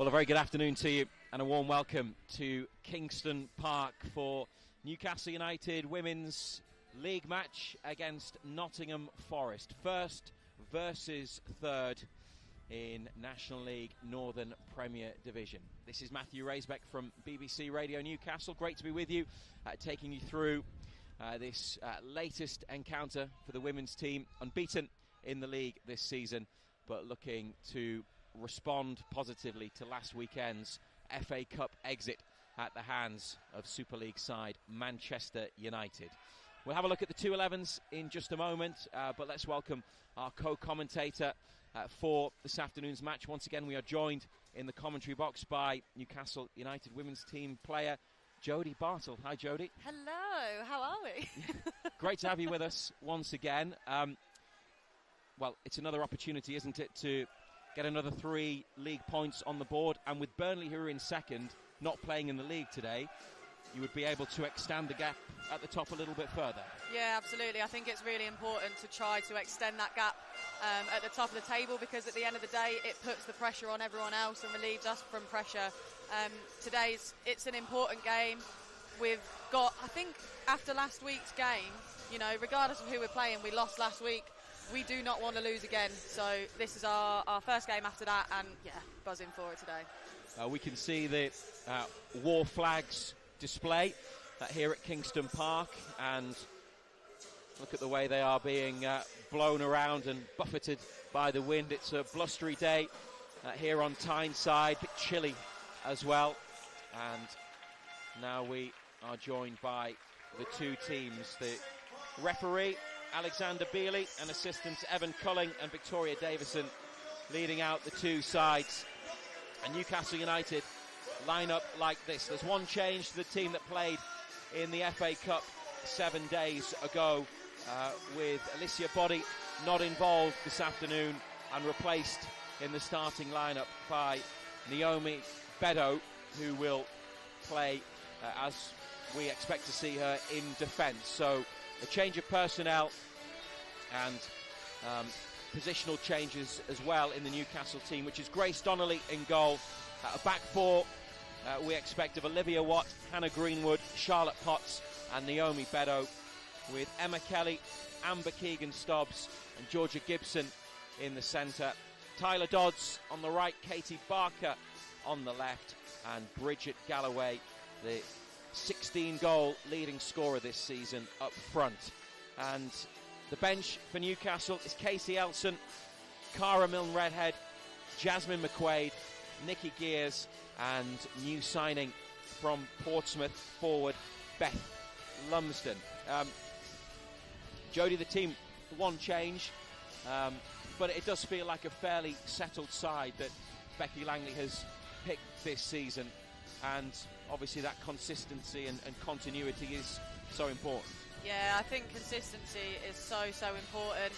Well, a very good afternoon to you and a warm welcome to Kingston Park for Newcastle United Women's League match against Nottingham Forest. First versus third in National League Northern Premier Division. This is Matthew Raisbeck from BBC Radio Newcastle. Great to be with you, taking you through this latest encounter for the women's team. Unbeaten in the league this season, but looking to respond positively to last weekend's FA Cup exit at the hands of Super League side Manchester United. We'll have a look at the 2-11s in just a moment, but let's welcome our co-commentator for this afternoon's match. Once again, we are joined in the commentary box by Newcastle United women's team player Jodie Bartle. Hi, Jodie. Hello, how are we? Great to have you with us once again. Well, it's another opportunity, isn't it, to get another 3 league points on the board, and with Burnley, who are in second, not playing in the league today, you would be able to extend the gap at the top a little bit further. Yeah, absolutely. I think it's really important to try to extend that gap at the top of the table, because at the end of the day it puts the pressure on everyone else and relieves us from pressure. Today it's an important game. We've got, I think after last week's game, you know, regardless of who we're playing, we lost last week. We do not want to lose again, so this is our first game after that, and yeah, buzzing for it today. We can see the war flags display here at Kingston Park, and look at the way they are being blown around and buffeted by the wind. It's a blustery day here on Tyneside, a bit chilly as well, and now we are joined by the two teams. The referee Alexander Bealey and assistants Evan Culling and Victoria Davison leading out the two sides. And Newcastle United line up like this. There's one change to the team that played in the FA Cup 7 days ago, with Alicia Boddy not involved this afternoon and replaced in the starting lineup by Naomi Beddoe, who will play as we expect to see her in defence. So a change of personnel and positional changes as well in the Newcastle team, which is Grace Donnelly in goal. A back four we expect of Olivia Watt, Hannah Greenwood, Charlotte Potts and Naomi Beddoe, with Emma Kelly, Amber Keegan-Stubbs and Georgia Gibson in the centre. Tyler Dodds on the right, Katie Barker on the left, and Bridget Galloway, the 16-goal leading scorer this season, up front. And the bench for Newcastle is Casey Elson, Cara Milne-Redhead, Jasmine McQuaid, Nikki Gears, and new signing from Portsmouth forward Beth Lumsden. Jodie, the team, one change, but it does feel like a fairly settled side that Becky Langley has picked this season, and obviously that consistency and continuity is so important. Yeah, I think consistency is so important.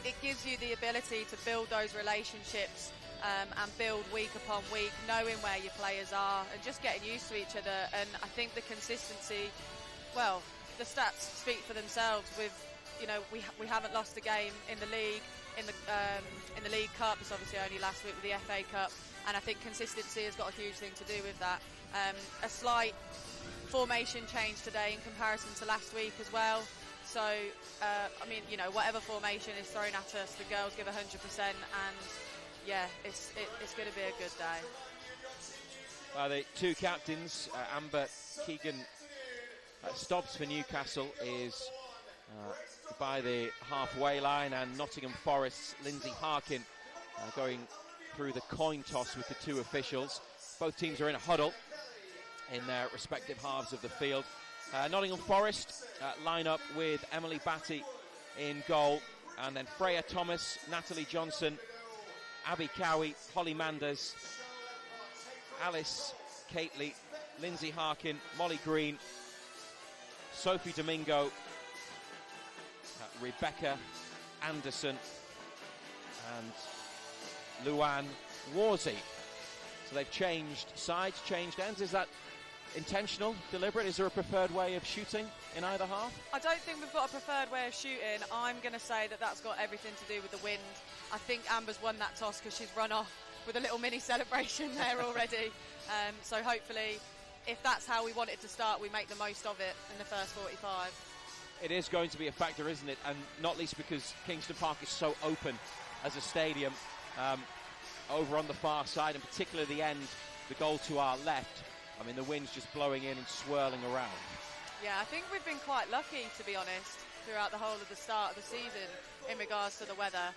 It gives you the ability to build those relationships and build week upon week, knowing where your players are and just getting used to each other. And I think the consistency, well, the stats speak for themselves. We haven't lost a game in the league, in the League Cup. It's obviously only last week with the FA Cup, and I think consistency has got a huge thing to do with that. A slight formation change today in comparison to last week as well. So, whatever formation is thrown at us, the girls give 100%, and yeah, it's going to be a good day. The two captains, Amber Keegan-Stubbs for Newcastle is by the halfway line, and Nottingham Forest's Lindsay Harkin going through the coin toss with the two officials. Both teams are in a huddle in their respective halves of the field. Nottingham Forest line up with Emily Batty in goal, and then Freya Thomas, Natalie Johnson, Abby Cowie, Holly Manders, Alice Cately, Lindsay Harkin, Molly Green, Sophie Domingo, Rebecca Anderson and Luann Warzy. So they've changed sides, changed ends. Is that intentional, deliberate? Is there a preferred way of shooting in either half? I don't think we've got a preferred way of shooting. I'm going to say that that's got everything to do with the wind. I think Amber's won that toss because she's run off with a little mini celebration there already. So hopefully, if that's how we want it to start, we make the most of it in the first 45. It is going to be a factor, isn't it? And not least because Kingston Park is so open as a stadium. Over on the far side, and particularly the end, the goal to our left. I mean, the wind's just blowing in and swirling around. Yeah, I think we've been quite lucky, to be honest, throughout the whole of the start of the season in regards to the weather.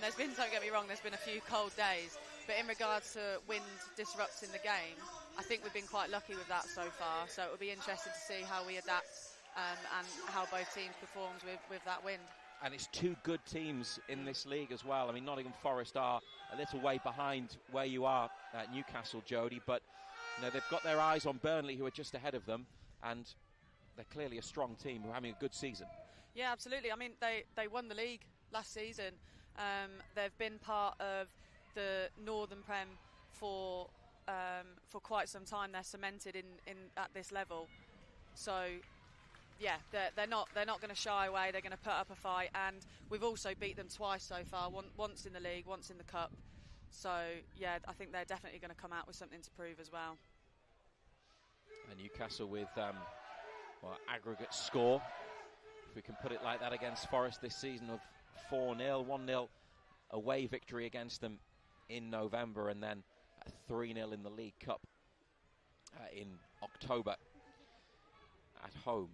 There's been, don't get me wrong, there's been a few cold days, but in regards to wind disrupting the game, I think we've been quite lucky with that so far. So it will be interesting to see how we adapt and how both teams performs with that wind. And it's two good teams in this league as well. I mean, Nottingham Forest are a little way behind where you are at Newcastle, Jodie, but you know, they've got their eyes on Burnley, who are just ahead of them, and they're clearly a strong team who are having a good season. Yeah, absolutely. I mean, they won the league last season. They've been part of the Northern Prem for quite some time. They're cemented in at this level. So yeah, they're not going to shy away. They're going to put up a fight, and we've also beat them twice so far. Once in the league, once in the cup. So yeah, I think they're definitely going to come out with something to prove as well. And Newcastle with aggregate score, if we can put it like that, against Forest this season of 4-0, 1-0 away victory against them in November, and then a 3-0 in the League Cup in October at home.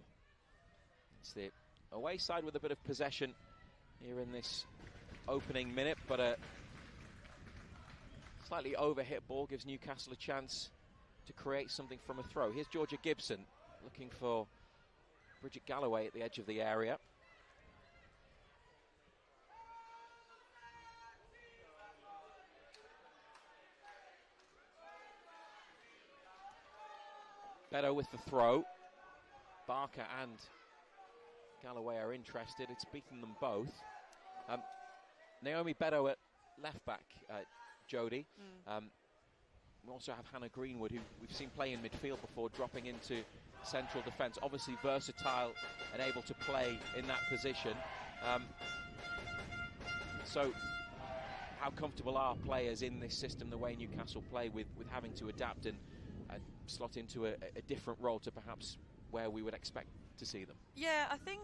It's the away side with a bit of possession here in this opening minute, but a slightly overhit ball gives Newcastle a chance to create something from a throw. Here's Georgia Gibson looking for Bridget Galloway at the edge of the area. Beto with the throw. Barker and Galloway are interested. It's beaten them both. Naomi Beto at left back, Jodie. We also have Hannah Greenwood, who we've seen play in midfield before, dropping into central defence. Obviously versatile and able to play in that position. So how comfortable are players in this system, the way Newcastle play, with having to adapt and slot into a different role to perhaps where we would expect to see them? Yeah, I think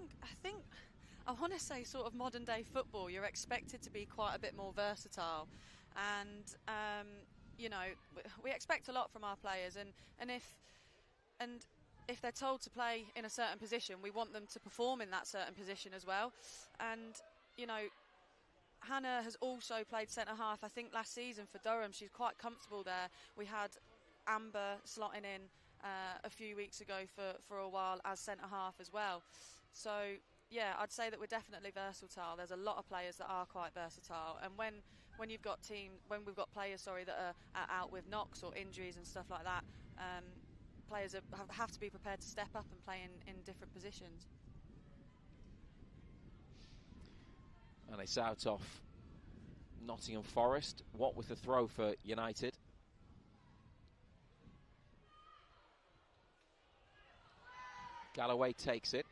I want to say sort of modern day football, you're expected to be quite a bit more versatile, and you know, we expect a lot from our players, and if they're told to play in a certain position, we want them to perform in that certain position as well. And you know, Hannah has also played centre half. I think last season for Durham, she's quite comfortable there. We had Amber slotting in a few weeks ago for a while as centre half as well. So yeah, I'd say that we're definitely versatile. There's a lot of players that are quite versatile, and when we've got players that are out with knocks or injuries and stuff like that, players have to be prepared to step up and play in different positions. And it's out off Nottingham Forest. What with the throw for United? Galloway takes it.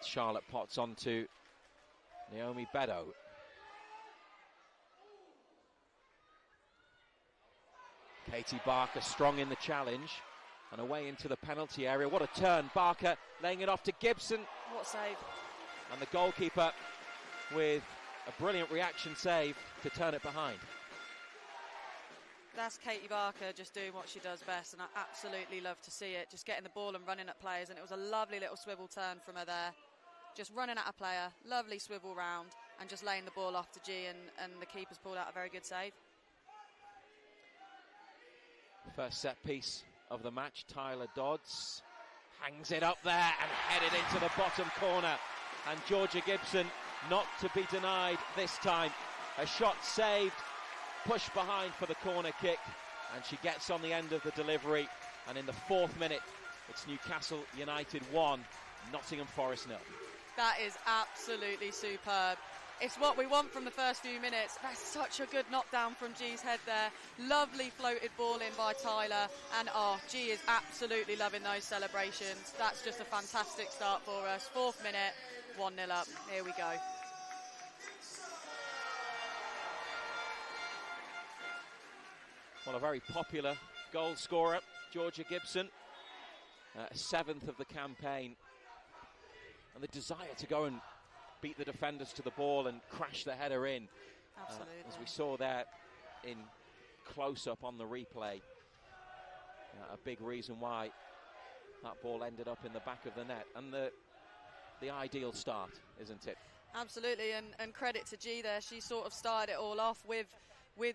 Charlotte Potts onto Naomi Beto. Katie Barker strong in the challenge and away into the penalty area. What a turn. Barker laying it off to Gibson. What a save. And the goalkeeper with a brilliant reaction save to turn it behind. That's Katie Barker just doing what she does best, and I absolutely love to see it, just getting the ball and running at players, and it was a lovely little swivel turn from her there, just running at a player, lovely swivel round, and just laying the ball off to G, and the keeper's pulled out a very good save. First set piece of the match, Tyler Dodds hangs it up there and headed into the bottom corner, and Georgia Gibson not to be denied this time. A shot saved, push behind for the corner kick, and she gets on the end of the delivery, and in the 4th minute it's Newcastle United 1, Nottingham Forest 0. That is absolutely superb. It's what we want from the first few minutes. That's such a good knockdown from G's head there. Lovely floated ball in by Tyler, and G is absolutely loving those celebrations. That's just a fantastic start for us. 4th minute, 1-0 up. Here we go. Well, a very popular goal scorer, Georgia Gibson, 7th of the campaign. And the desire to go and beat the defenders to the ball and crash the header in. Absolutely. As we saw there in close-up on the replay. A big reason why that ball ended up in the back of the net. And the ideal start, isn't it? Absolutely, and credit to G there. She sort of started it all off with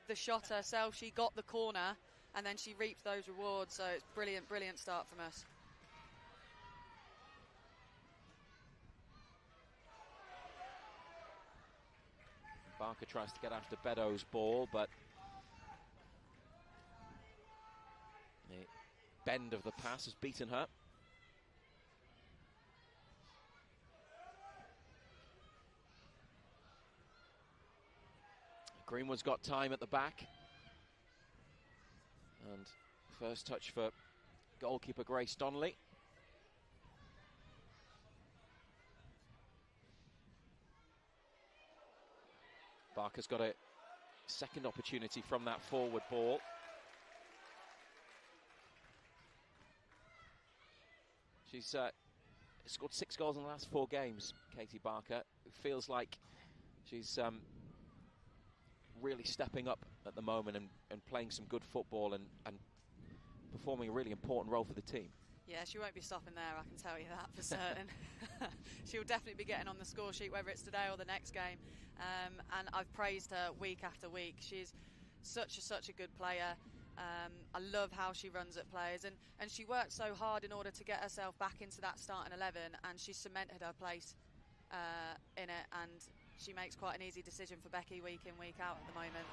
the shot herself. She got the corner and then she reaped those rewards. So it's brilliant start from us. Barker tries to get after Beddoes' ball, but the bend of the pass has beaten her. Greenwood's got time at the back. And first touch for goalkeeper Grace Donnelly. Barker's got a second opportunity from that forward ball. She's scored 6 goals in the last 4 games, Katie Barker. It feels like she's really stepping up at the moment and playing some good football and performing a really important role for the team. Yeah, she won't be stopping there, I can tell you that for certain. She'll definitely be getting on the score sheet, whether it's today or the next game. And I've praised her week after week. She's such a good player. I love how she runs at players, and she worked so hard in order to get herself back into that starting 11, and she's cemented her place in it, and she makes quite an easy decision for Becky week in, week out at the moment.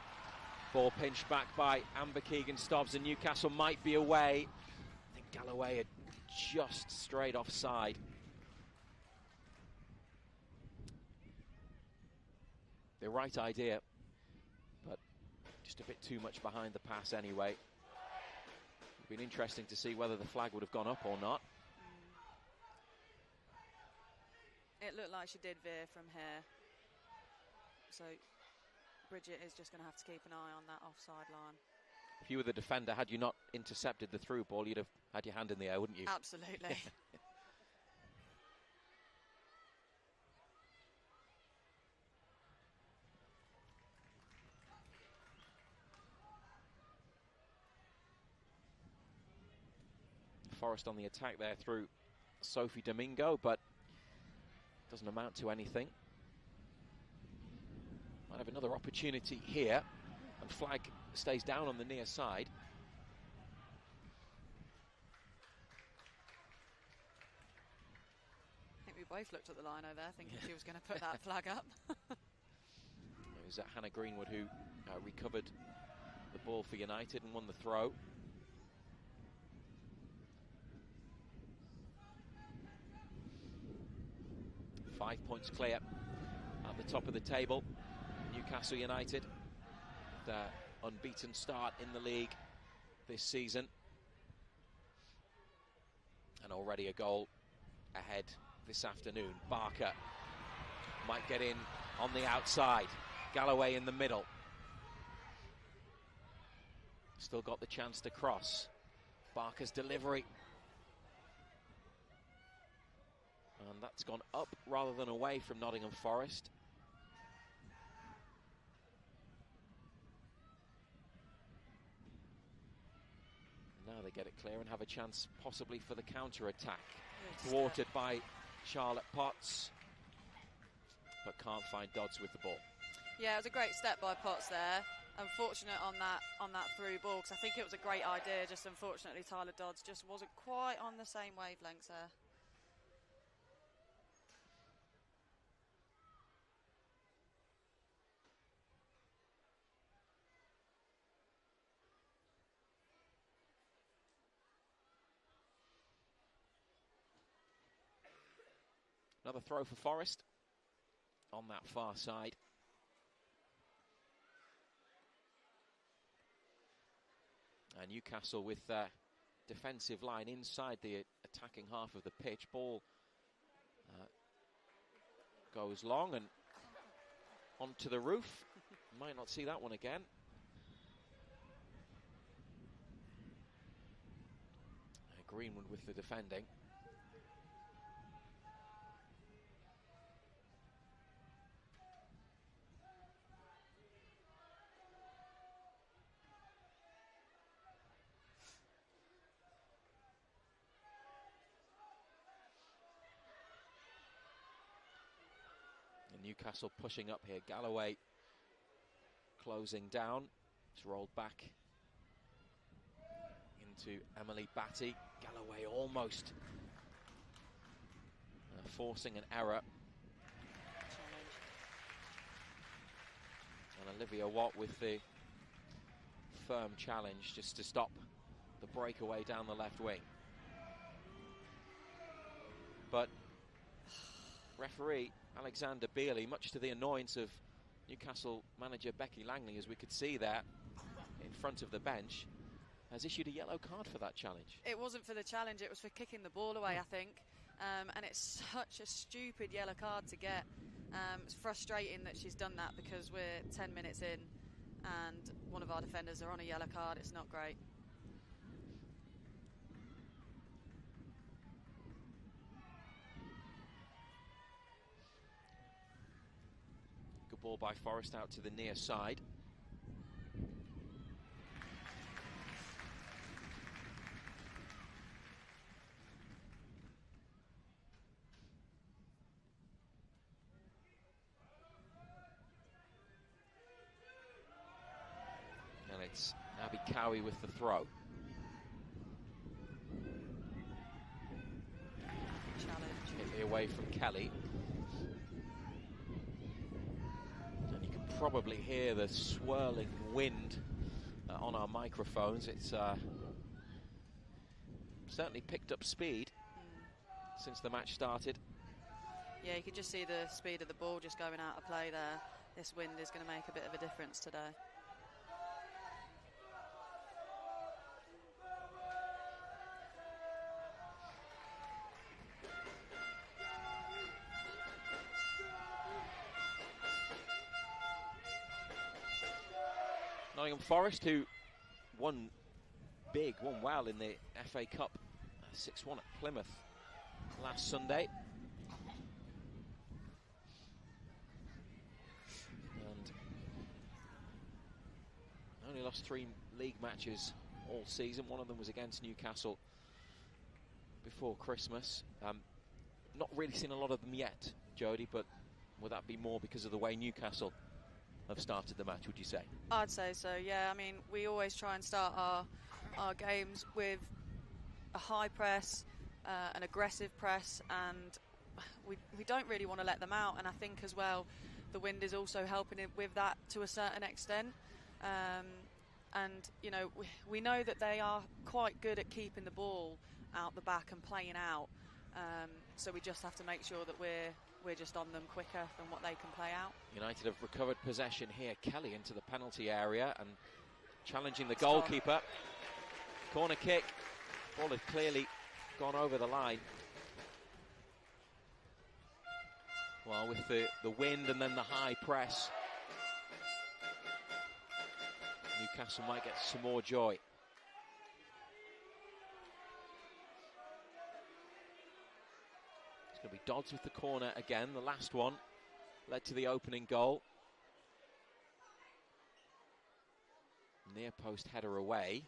Ball pinched back by Amber Keegan-Stobbs, and Newcastle might be away. I think Galloway had just strayed offside. The right idea, but just a bit too much behind the pass anyway. It'd been interesting to see whether the flag would have gone up or not. It looked like she did veer from here. So Bridget is just going to have to keep an eye on that offside line. If you were the defender, had you not intercepted the through ball, you'd have had your hand in the air, wouldn't you? Absolutely. Forest on the attack there through Sophie Domingo, but doesn't amount to anything. Might have another opportunity here, and flag stays down on the near side. I think we both looked at the line over there thinking she was going to put that flag up. It was Hannah Greenwood who recovered the ball for United and won the throw. Five points clear at the top of the table. Newcastle United, their unbeaten start in the league this season. And already a goal ahead this afternoon. Barker might get in on the outside. Galloway in the middle. Still got the chance to cross. Barker's delivery. And that's gone up rather than away from Nottingham Forest. Now they get it clear and have a chance possibly for the counter-attack. Thwarted by Charlotte Potts, but can't find Dodds with the ball. Yeah, it was a great step by Potts there. Unfortunate on that through ball, because I think it was a great idea, just unfortunately Tyler Dodds just wasn't quite on the same wavelengths there. Another throw for Forest on that far side. And Newcastle with their defensive line inside the attacking half of the pitch. Ball goes long and onto the roof. Might not see that one again. Greenwood with the defending. And Newcastle pushing up here. Galloway closing down. It's rolled back into Emily Batty. Galloway almost forcing an error. And Olivia Watt with the firm challenge just to stop the breakaway down the left wing. But referee Alexander Bealey, much to the annoyance of Newcastle manager Becky Langley, as we could see there in front of the bench, has issued a yellow card for that challenge. It wasn't for the challenge, it was for kicking the ball away, I think. And it's such a stupid yellow card to get. It's frustrating that she's done that because we're 10 minutes in and one of our defenders are on a yellow card. It's not great. Good ball by Forest out to the near side. And it's Abby Cowie with the throw. Challenge. Hit away from Kelly. And you can probably hear the swirling wind on our microphones. It's certainly picked up speed since the match started. Yeah, you can just see the speed of the ball just going out of play there. This wind is going to make a bit of a difference today. Nottingham Forest, who won well in the FA Cup 6-1 at Plymouth last Sunday. And only lost 3 league matches all season. One of them was against Newcastle before Christmas. Not really seen a lot of them yet, Jodie, but would that be more because of the way Newcastle have started the match, would you say? I'd say so, yeah. I mean, we always try and start our games with a high press, an aggressive press, and we don't really want to let them out. And I think as well, the wind is also helping it with that to a certain extent. And, you know, we know that they are quite good at keeping the ball out the back and playing out. So we just have to make sure that we're just on them quicker than what they can play out. United have recovered possession here. Kelly into the penalty area and challenging the goalkeeper. Corner kick. Ball had clearly gone over the line. Well, with the wind and then the high press, Newcastle might get some more joy. It's going to be Dodds with the corner again. The last one led to the opening goal. Near post header away.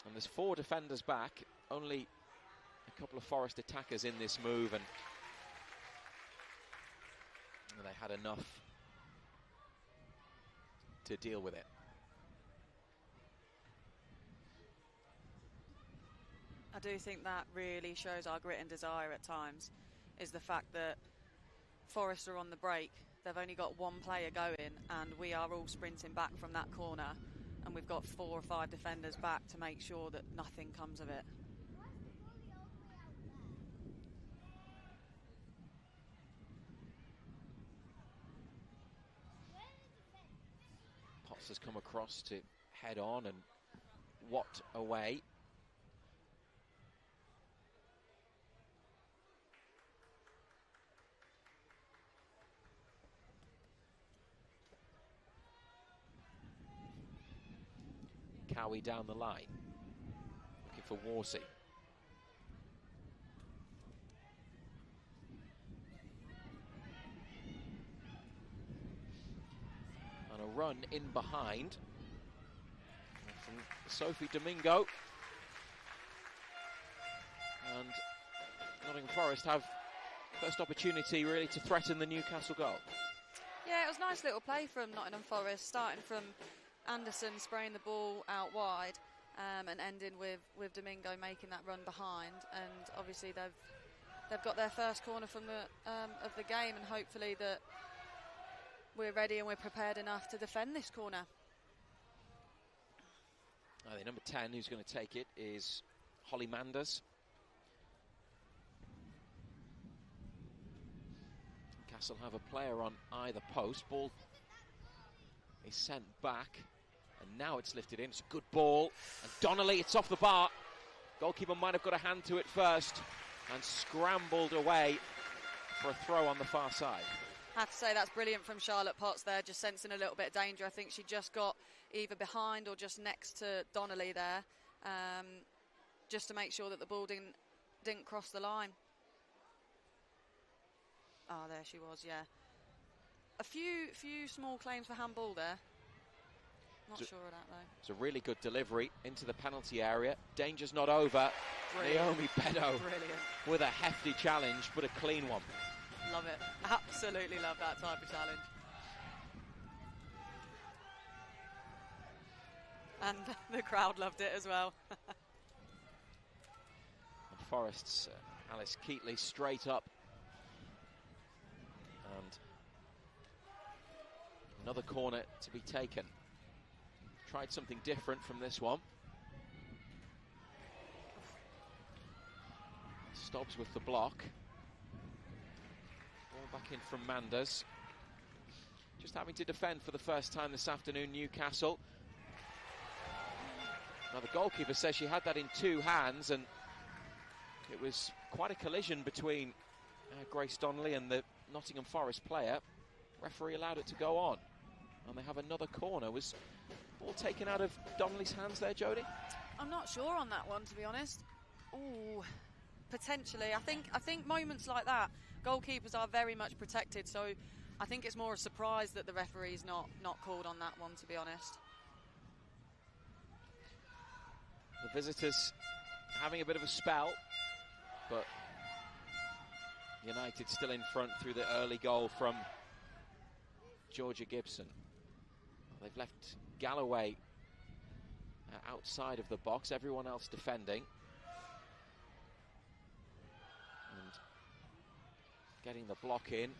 And there's 4 defenders back. Only a couple of Forest attackers in this move, and they had enough to deal with it. I do think that really shows our grit and desire at times, is the fact that Forest are on the break. They've only got 1 player going and we are all sprinting back from that corner, and we've got 4 or 5 defenders back to make sure that nothing comes of it. Potts has come across to head on and Watt away. Cowie down the line. Looking for Worsey. And a run in behind from Sophie Domingo. And Nottingham Forest have first opportunity really to threaten the Newcastle goal. Yeah, it was a nice little play from Nottingham Forest, starting from Anderson spraying the ball out wide and ending with Domingo making that run behind. And obviously they've got their first corner from of the game, and hopefully that we're ready and we're prepared enough to defend this corner. The number 10 who's going to take it is Holly Manders. Newcastle have a player on either post. Ball is sent back, and now it's lifted in. It's a good ball, and Donnelly, it's off the bar. Goalkeeper might have got a hand to it first and scrambled away for a throw on the far side. I have to say that's brilliant from Charlotte Potts there, just sensing a little bit of danger. I think she just got either behind or just next to Donnelly there, just to make sure that the ball didn't cross the line. Oh, there she was, yeah. A few small claims for handball there. Not sure of that, though. It's a really good delivery into the penalty area. Danger's not over. Brilliant. Naomi Beddoe Brilliant. with a hefty challenge, but a clean one. Love it. Absolutely love that type of challenge. And the crowd loved it as well. And Forest's Alice Keatley straight up. And another corner to be taken. Tried something different from this one. Stobbs with the block. Ball back in from Manders. Just having to defend for the first time this afternoon, Newcastle. Now the goalkeeper says she had that in two hands, and it was quite a collision between Grace Donnelly and the Nottingham Forest player. Referee allowed it to go on, and they have another corner. Was ball taken out of Donnelly's hands there, Jodie? I'm not sure on that one, to be honest. Ooh, potentially. I think moments like that, goalkeepers are very much protected, so I think it's more a surprise that the referee's not called on that one, to be honest. The visitors having a bit of a spell, but United still in front through the early goal from Georgia Gibson. They've left Galloway outside of the box, everyone else defending. And getting the block in.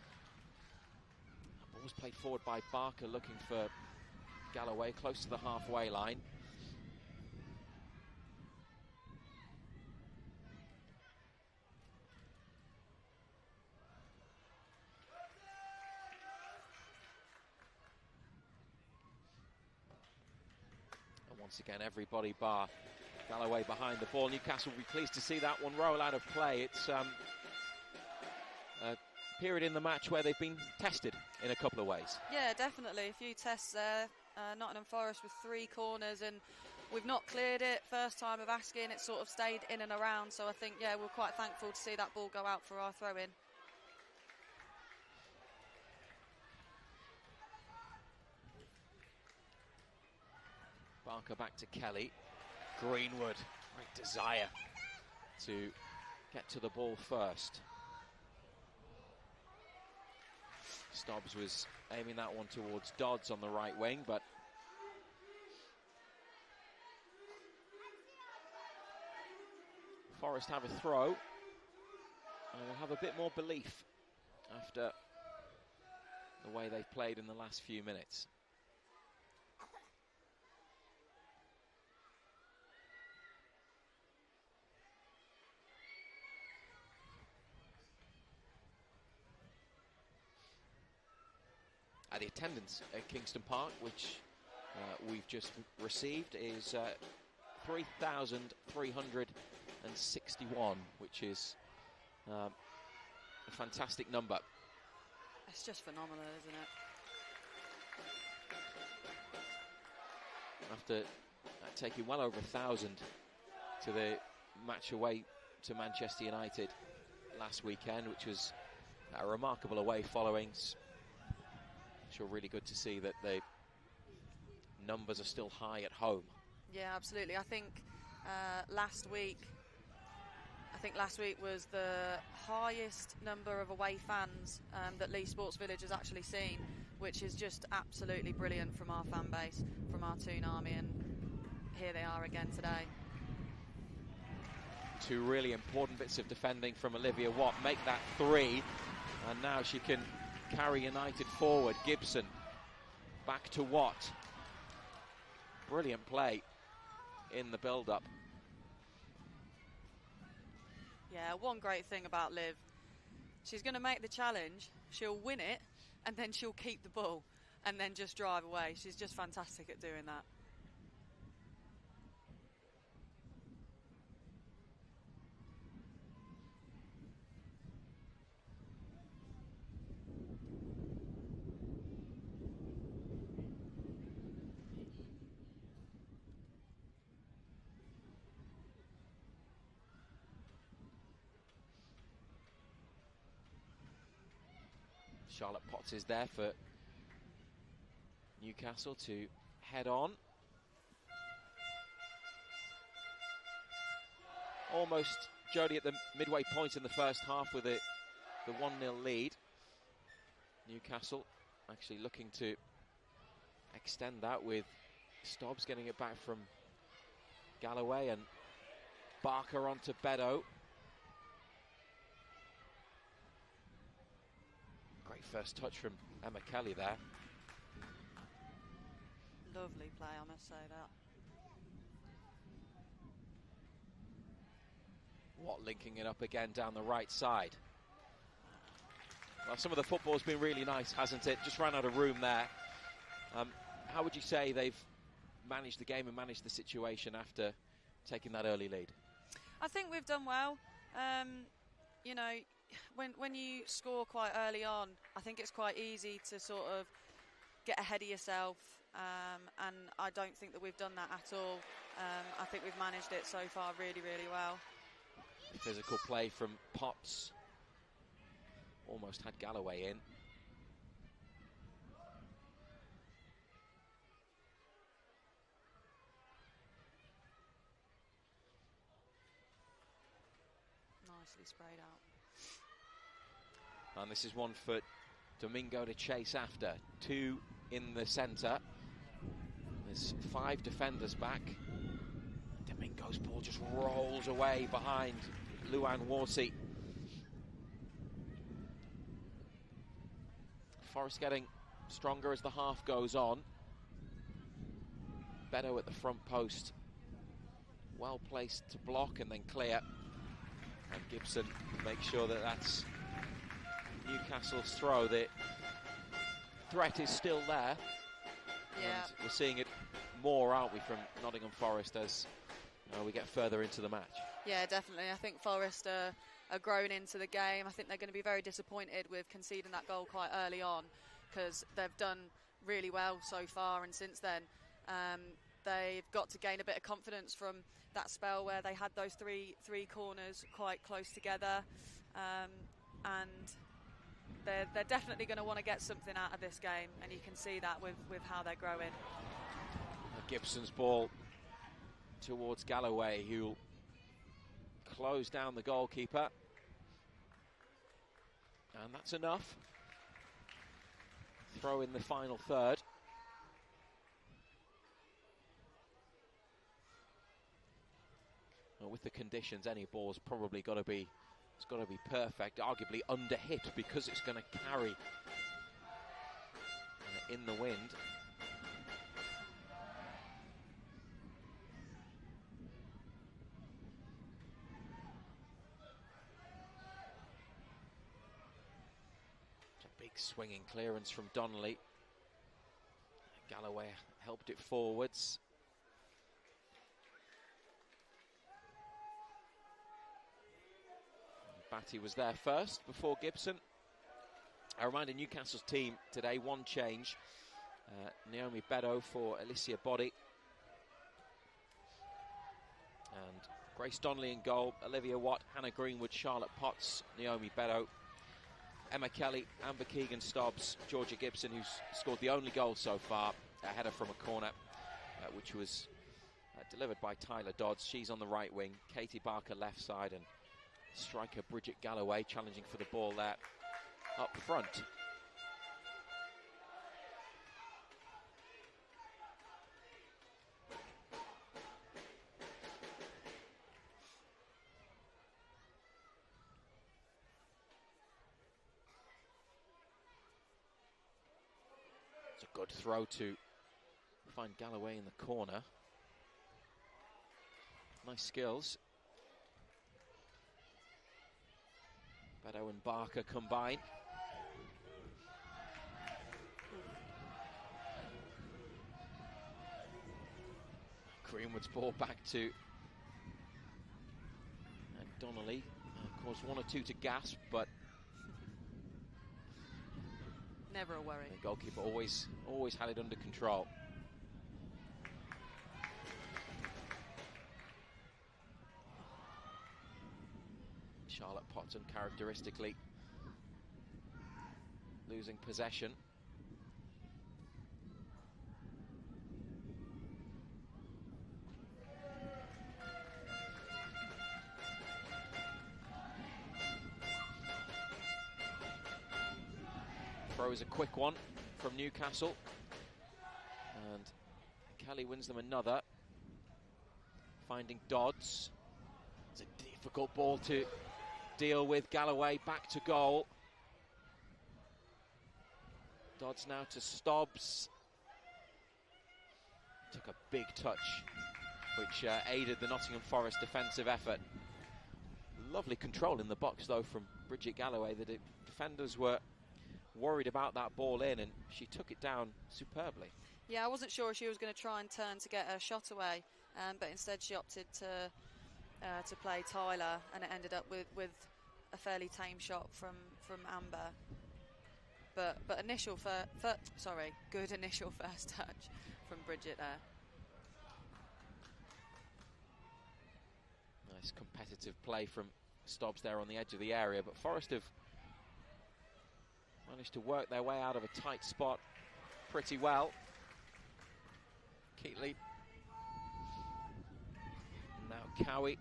The ball's played forward by Barker, looking for Galloway close to the halfway line. Once again, everybody bar Galloway behind the ball. Newcastle will be pleased to see that one roll out of play. It's a period in the match where they've been tested in a couple of ways. Yeah, definitely. A few tests there. Nottingham Forest with 3 corners, and we've not cleared it. First time of asking, it sort of stayed in and around. So I think, yeah, we're quite thankful to see that ball go out for our throw-in. Barker back to Kelly. Greenwood, great desire to get to the ball first. Stobbs was aiming that one towards Dodds on the right wing, but Forest have a throw, and they'll have a bit more belief after the way they've played in the last few minutes. The attendance at Kingston Park, which we've just received, is 3,361, which is a fantastic number. It's just phenomenal, isn't it? After taking well over 1,000 to the match away to Manchester United last weekend, which was a remarkable away following. Sure, really good to see that the numbers are still high at home. Yeah, absolutely. I think last week was the highest number of away fans that Leigh Sports Village has actually seen, which is just absolutely brilliant from our fan base, from our Toon Army, and here they are again today. Two really important bits of defending from Olivia Watt make that 3, and now she can carry United forward. Gibson back to Watt. Brilliant play in the build-up. Yeah, one great thing about Liv, she's going to make the challenge, she'll win it, and then she'll keep the ball and then just drive away. She's just fantastic at doing that. Charlotte Potts is there for Newcastle to head on. Almost Jodie at the midway point in the first half with the 1-0 lead. Newcastle actually looking to extend that with Stobbs getting it back from Galloway and Barker onto Beddoe. Great first touch from Emma Kelly there. Lovely play, I must say that. Watt linking it up again down the right side. Well, some of the football's been really nice, hasn't it? Just ran out of room there. How would you say they've managed the game and managed the situation after taking that early lead? I think we've done well. You know, when you score quite early on, I think it's quite easy to sort of get ahead of yourself, and I don't think that we've done that at all. I think we've managed it so far really, really well. Physical play from Potts. Almost had Galloway in. Nicely sprayed out. And this is one for Domingo to chase after. 2 in the centre. There's 5 defenders back. Domingo's ball just rolls away behind Luann Warsey. Forest getting stronger as the half goes on. Beddoe at the front post. Well placed to block and then clear. And Gibson makes sure that that's Newcastle's throw. The threat is still there. Yeah. And we're seeing it more, aren't we, from Nottingham Forest as we get further into the match. Yeah, definitely. I think Forest are growing into the game. I think they're going to be very disappointed with conceding that goal quite early on, because they've done really well so far, and since then they've got to gain a bit of confidence from that spell where they had those three corners quite close together, and they're definitely going to want to get something out of this game, and you can see that with how they're growing. Gibson's ball towards Galloway, who'll close down the goalkeeper, and that's enough. Throw in the final third. Well, with the conditions, any ball's probably got to be, it's got to be perfect. Arguably under hit because it's going to carry in the wind. Big swinging clearance from Donnelly. Galloway helped it forwards. Batty was there first before Gibson. I remind Newcastle's team today, one change. Naomi Beddoe for Alicia Body. And Grace Donnelly in goal, Olivia Watt, Hannah Greenwood, Charlotte Potts, Naomi Beddoe, Emma Kelly, Amber Keegan-Stobbs, Georgia Gibson, who's scored the only goal so far, a header from a corner, which was delivered by Tyler Dodds. She's on the right wing, Katie Barker left side, and striker Bridget Galloway challenging for the ball there up front. It's a good throw to find Galloway in the corner. Nice skills. Beddoe and Barker combine. Greenwood's ball back to Donnelly. Caused one or two to gasp, but never a worry. The goalkeeper always had it under control. Charlotte Potts uncharacteristically losing possession. Throw is a quick one from Newcastle, and Kelly wins them another, finding Dodds. It's a difficult ball to deal with. Galloway back to goal. Dodds now to Stobbs. Took a big touch, which aided the Nottingham Forest defensive effort. Lovely control in the box, though, from Bridget Galloway. The defenders were worried about that ball in, and she took it down superbly. Yeah, I wasn't sure if she was going to try and turn to get a shot away, but instead she opted to play Tyler, and it ended up with a fairly tame shot from Amber. But good initial first touch from Bridget there. Nice competitive play from Stobbs there on the edge of the area, but Forest have managed to work their way out of a tight spot pretty well. Keatley. Now Cowie.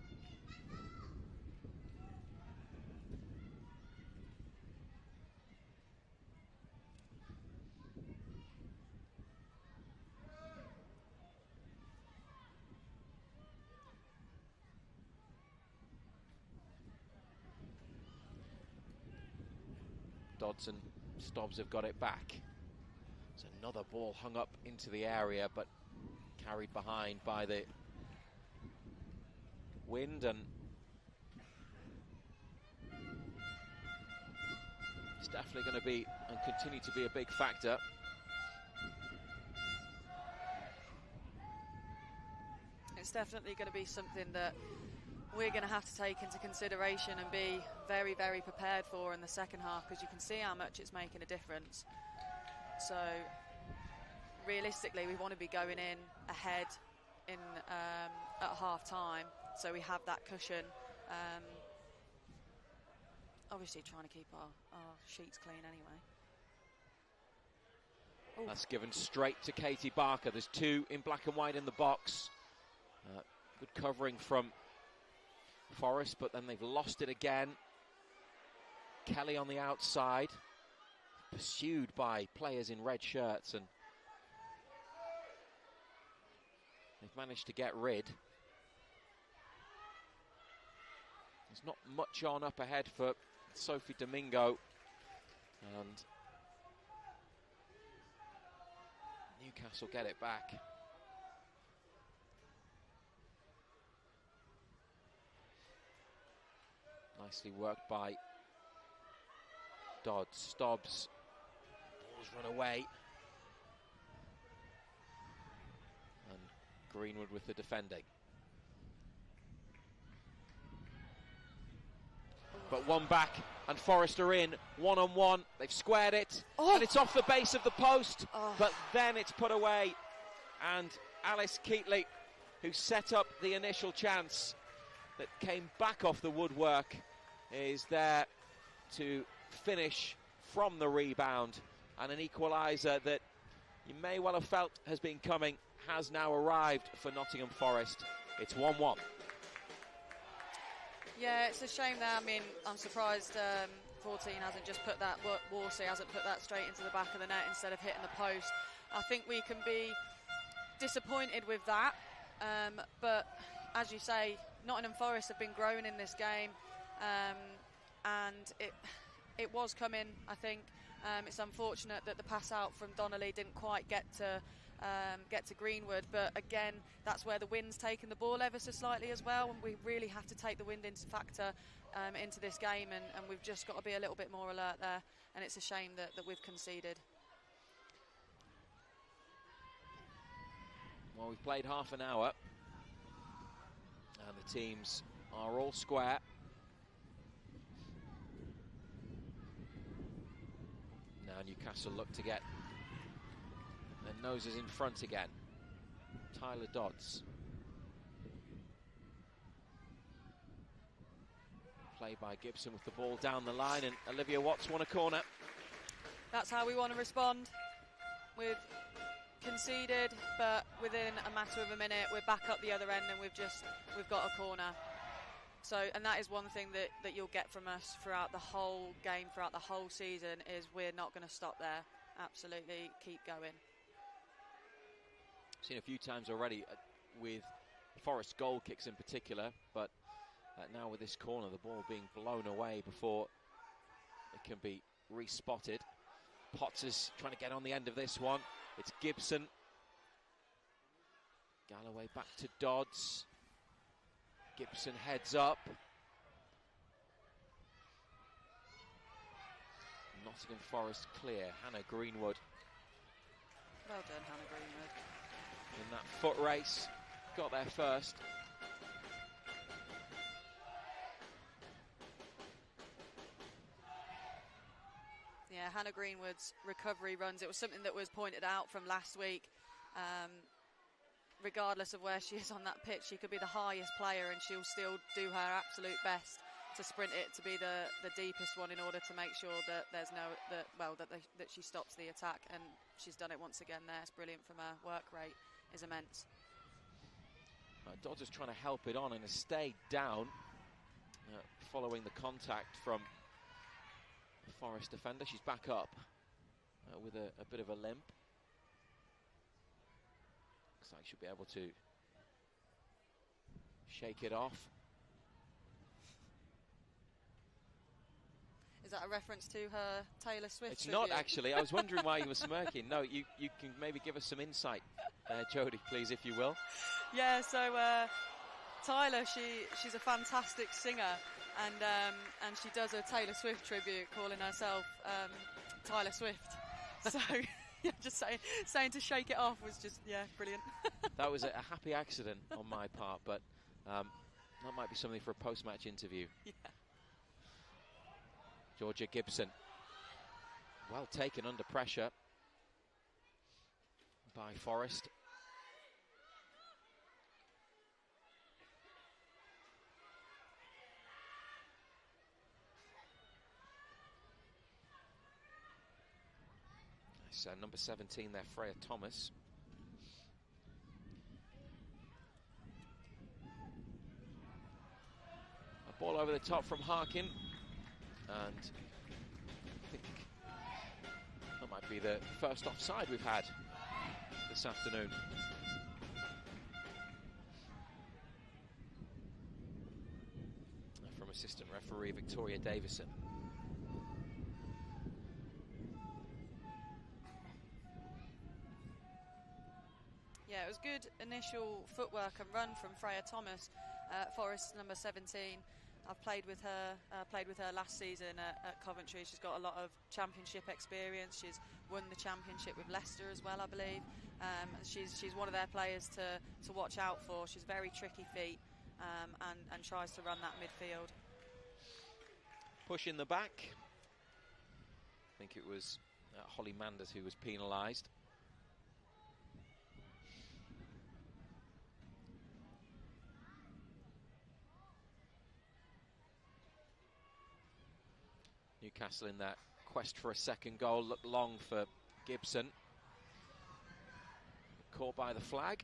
Dodds and Stobbs have got it back. It's another ball hung up into the area, but carried behind by the wind, and it's definitely going to be and continue to be a big factor. It's definitely going to be something that we're going to have to take into consideration and be very, very prepared for in the second half, because you can see how much it's making a difference. So realistically, we want to be going in ahead in at half time, so we have that cushion. Obviously trying to keep our sheets clean anyway. Ooh. That's given straight to Katie Barker. There's two in black and white in the box. Good covering from Forest, but then they've lost it again. Kelly on the outside, pursued by players in red shirts, and they've managed to get rid. There's not much on up ahead for Sophie Domingo, and Newcastle get it back. Nicely worked by Dodds. Stobbs. Ball's run away. And Greenwood with the defending. But one back, and Forest are in, one-on-one. They've squared it, and it's off the base of the post, but then it's put away. And Alice Keatley who set up the initial chance that came back off the woodwork, is there to finish from the rebound, and an equaliser that you may well have felt has been coming has now arrived for Nottingham Forest. It's 1-1. Yeah, it's a shame there. I mean, I'm surprised 14 hasn't just put that, Worsey hasn't put that straight into the back of the net instead of hitting the post. I think we can be disappointed with that, but as you say, Nottingham Forest have been growing in this game, and it was coming, I think. It's unfortunate that the pass out from Donnelly didn't quite get to Greenwood, but again, that's where the wind's taken the ball ever so slightly as well, and we really have to take the wind into factor into this game, and we've just got to be a little bit more alert there, and it's a shame that we've conceded. Well, we've played half an hour, and the teams are all square. Now Newcastle look to get their noses in front again. Tyler Dodds. Play by Gibson with the ball down the line, and Olivia Watts won a corner. That's how we want to respond. We've conceded, but within a matter of a minute we're back up the other end, and we've got a corner. So, and that is one thing that you'll get from us throughout the whole game, throughout the whole season, is we're not going to stop there. Absolutely keep going. Seen a few times already with Forest goal kicks in particular, but now with this corner, the ball being blown away before it can be respotted. Potts is trying to get on the end of this one. It's Gibson. Galloway back to Dodds. Gibson heads up. Nottingham Forest clear. Hannah Greenwood. Well done, Hannah Greenwood. In that foot race, got there first. Yeah, Hannah Greenwood's recovery runs, it was something that was pointed out from last week. Regardless of where she is on that pitch, she could be the highest player and she'll still do her absolute best to sprint it to be the deepest one in order to make sure that there's that she stops the attack, and she's done it once again there. It's brilliant from her. Work rate is immense. Dodds is trying to help it on and has stayed down following the contact from the Forest defender. She's back up with a bit of a limp. Looks like she'll be able to shake it off. Is that a reference to her Taylor Swift It's tribute? not, actually. I was wondering why you were smirking. No, you can maybe give us some insight there, Jodie, please, if you will. Yeah, so Tyler, she's a fantastic singer, and she does a Taylor Swift tribute, calling herself Tyler Swift. So yeah, just saying to shake it off was just, yeah, brilliant. That was a happy accident on my part, but that might be something for a post-match interview. Yeah. Georgia Gibson, well taken under pressure by Forest. Nice, number 17 there, Freya Thomas. A ball over the top from Harkin. And I think that might be the first offside we've had this afternoon. From assistant referee Victoria Davison. Yeah, it was good initial footwork and run from Freya Thomas, Forest number 17. I've played with her last season at Coventry. She's got a lot of championship experience. She's won the championship with Leicester as well, I believe. She's one of their players to watch out for. She's very tricky feet and tries to run that midfield. Push in the back. I think it was Holly Manders who was penalised. Newcastle in that quest for a second goal. Looked long for Gibson. Caught by the flag.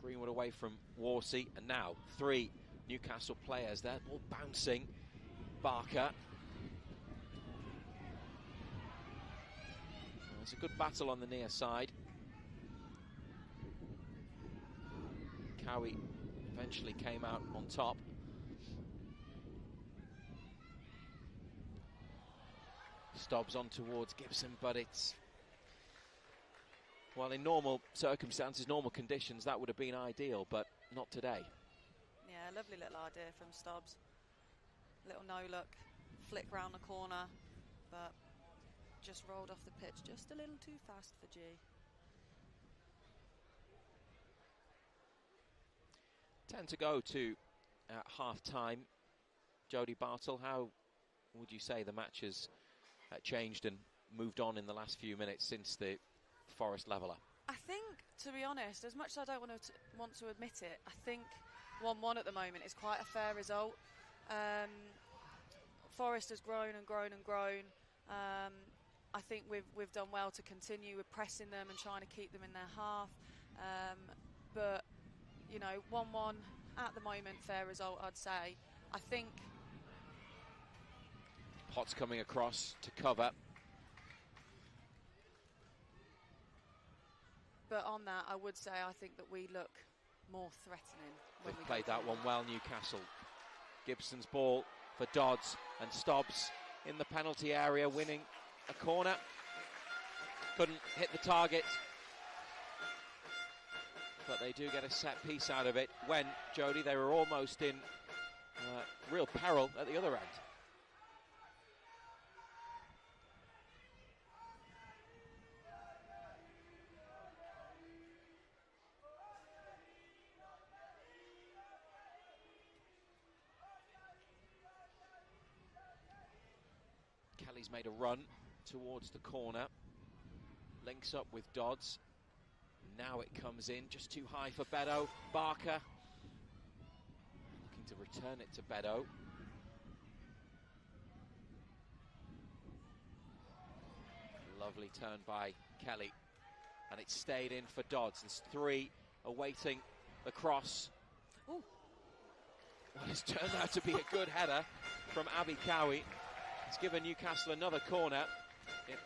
Greenwood away from Worsey, and now 3 Newcastle players there, all bouncing. Barker. It's a good battle on the near side. Cowie eventually came out on top. Stobbs on towards Gibson, but it's... well, in normal circumstances, normal conditions, that would have been ideal, but not today. Yeah, lovely little idea from Stobbs. Little no-look, flick round the corner, but just rolled off the pitch just a little too fast for G. 10 to go to half-time. Jodie Bartle, how would you say the match has changed and moved on in the last few minutes since the Forest leveller? I think, to be honest, as much as I don't want to admit it, I think 1-1 at the moment is quite a fair result. Forest has grown and grown and grown. I think we've done well to continue with pressing them and trying to keep them in their half. But, you know, 1-1 at the moment, fair result, I'd say. I think... Potts coming across to cover. But on that, I would say I think that we look more threatening. When They've we played that one well, Newcastle. Gibson's ball for Dodds, and Stobbs in the penalty area, winning a corner. Couldn't hit the target, but they do get a set piece out of it when, Jodie, they were almost in real peril at the other end. Kelly's made a run towards the corner, links up with Dodds. Now it comes in just too high for Beddoe. Barker looking to return it to Beddoe. Lovely turn by Kelly, and it stayed in for Dodds. There's 3 awaiting the cross. Ooh. Well, it's turned out to be a good header from Abby Cowie. It's given Newcastle another corner. It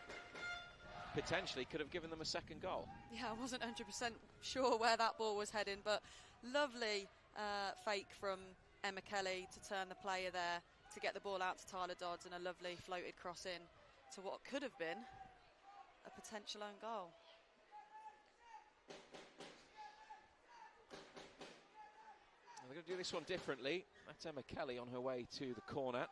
potentially could have given them a second goal. Yeah, I wasn't 100% sure where that ball was heading, but lovely fake from Emma Kelly to turn the player there, to get the ball out to Tyler Dodds, and a lovely floated cross in to what could have been a potential own goal. They're going to do this one differently. That's Emma Kelly on her way to the corner.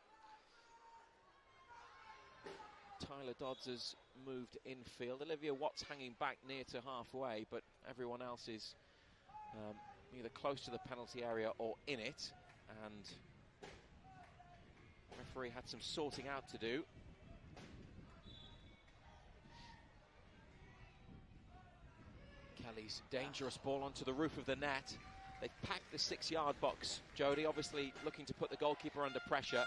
Tyler Dodds has moved infield. Olivia Watts hanging back near to halfway, but everyone else is either close to the penalty area or in it. And the referee had some sorting out to do. Kelly's dangerous ball onto the roof of the net. They've packed the 6-yard box. Jodie obviously looking to put the goalkeeper under pressure.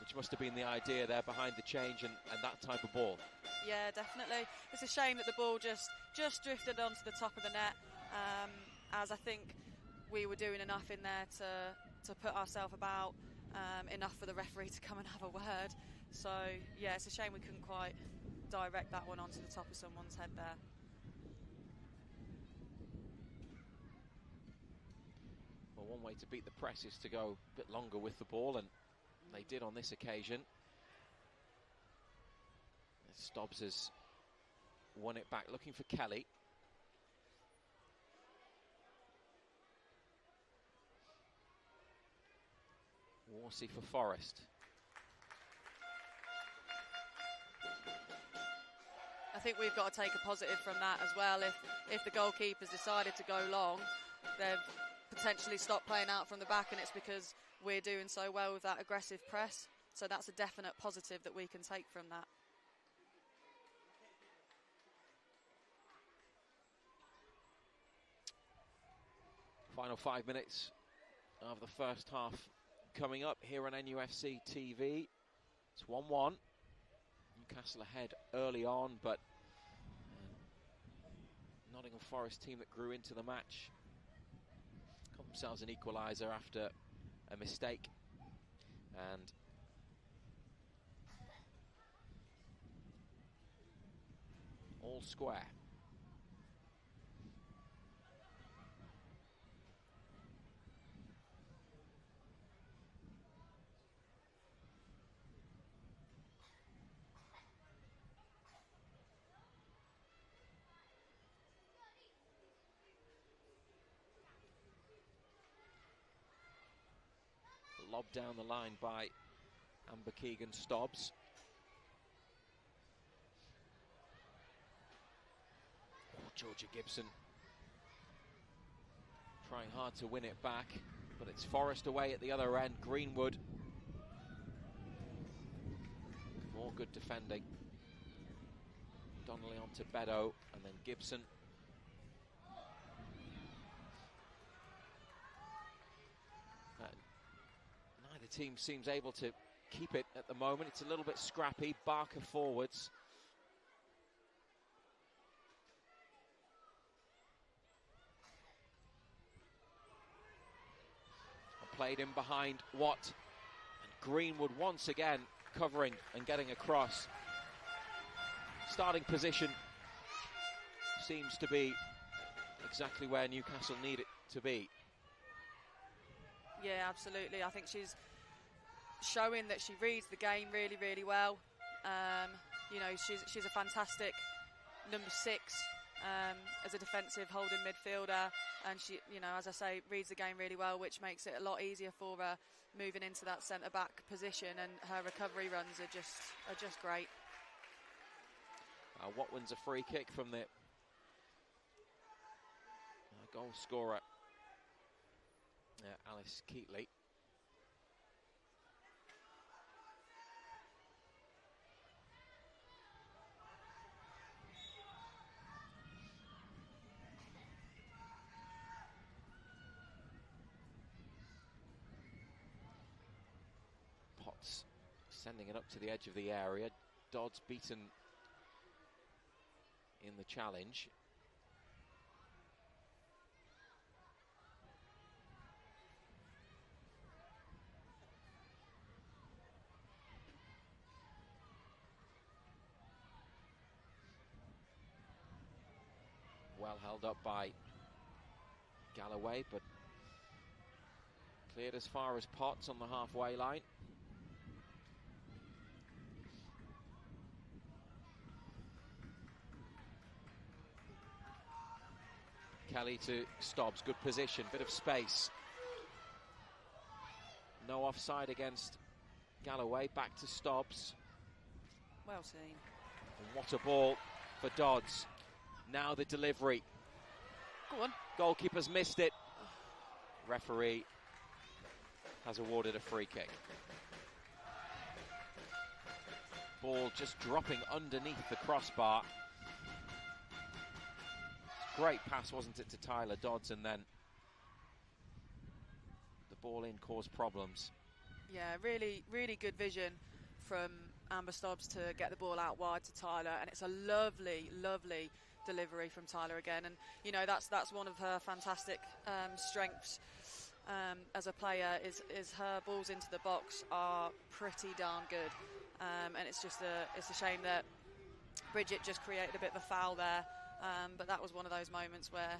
Which must have been the idea there behind the change and that type of ball. Yeah, definitely. It's a shame that the ball just drifted onto the top of the net, as I think we were doing enough in there to put ourselves about, enough for the referee to come and have a word. So, yeah, it's a shame we couldn't quite direct that one onto the top of someone's head there. Well, one way to beat the press is to go a bit longer with the ball, and they did on this occasion. Stobbs has won it back, looking for Kelly. Worsey for Forest. I think we've got to take a positive from that as well. If the goalkeepers decided to go long, they've potentially stopped playing out from the back, and it's because we're doing so well with that aggressive press. So that's a definite positive that we can take from that. Final 5 minutes of the first half coming up here on NUFC TV. It's 1-1. Newcastle ahead early on, but Nottingham Forest team that grew into the match got themselves an equaliser after a mistake. And all square. Lobbed down the line by Amber Keegan-Stobbs. Oh, Georgia Gibson trying hard to win it back, but it's Forest away at the other end. Greenwood. More good defending. Donnelly on to Bedo, and then Gibson. Neither team seems able to keep it at the moment. It's a little bit scrappy. Barker forwards. Played in behind Watt. And Greenwood once again covering and getting across. Starting position seems to be exactly where Newcastle need it to be. Yeah, absolutely. I think she's showing that she reads the game really, really well. You know, she's a fantastic number 6 as a defensive holding midfielder, and she, you know, as I say, reads the game really well, which makes it a lot easier for her moving into that centre back position, and her recovery runs are just great. Watt wins a free kick from the goal scorer, Alice Keatley. Potts sending it up to the edge of the area. Dodds beaten in the challenge. Well held up by Galloway, but cleared as far as Potts on the halfway line. Kelly to Stobbs, good position, bit of space. No offside against Galloway, back to Stobbs. Well seen. And what a ball for Dodds. Now the delivery. Go on. Goalkeeper's missed it. Referee has awarded a free kick. Ball just dropping underneath the crossbar. Great pass, wasn't it, to Tyler Dodds, and then the ball in caused problems. Yeah, really, really good vision from Amber Stobbs to get the ball out wide to Tyler, and it's a lovely, lovely delivery from Tyler again. And you know, that's one of her fantastic strengths as a player is her balls into the box are pretty darn good. And it's a shame that Bridget just created a bit of a foul there. But that was one of those moments where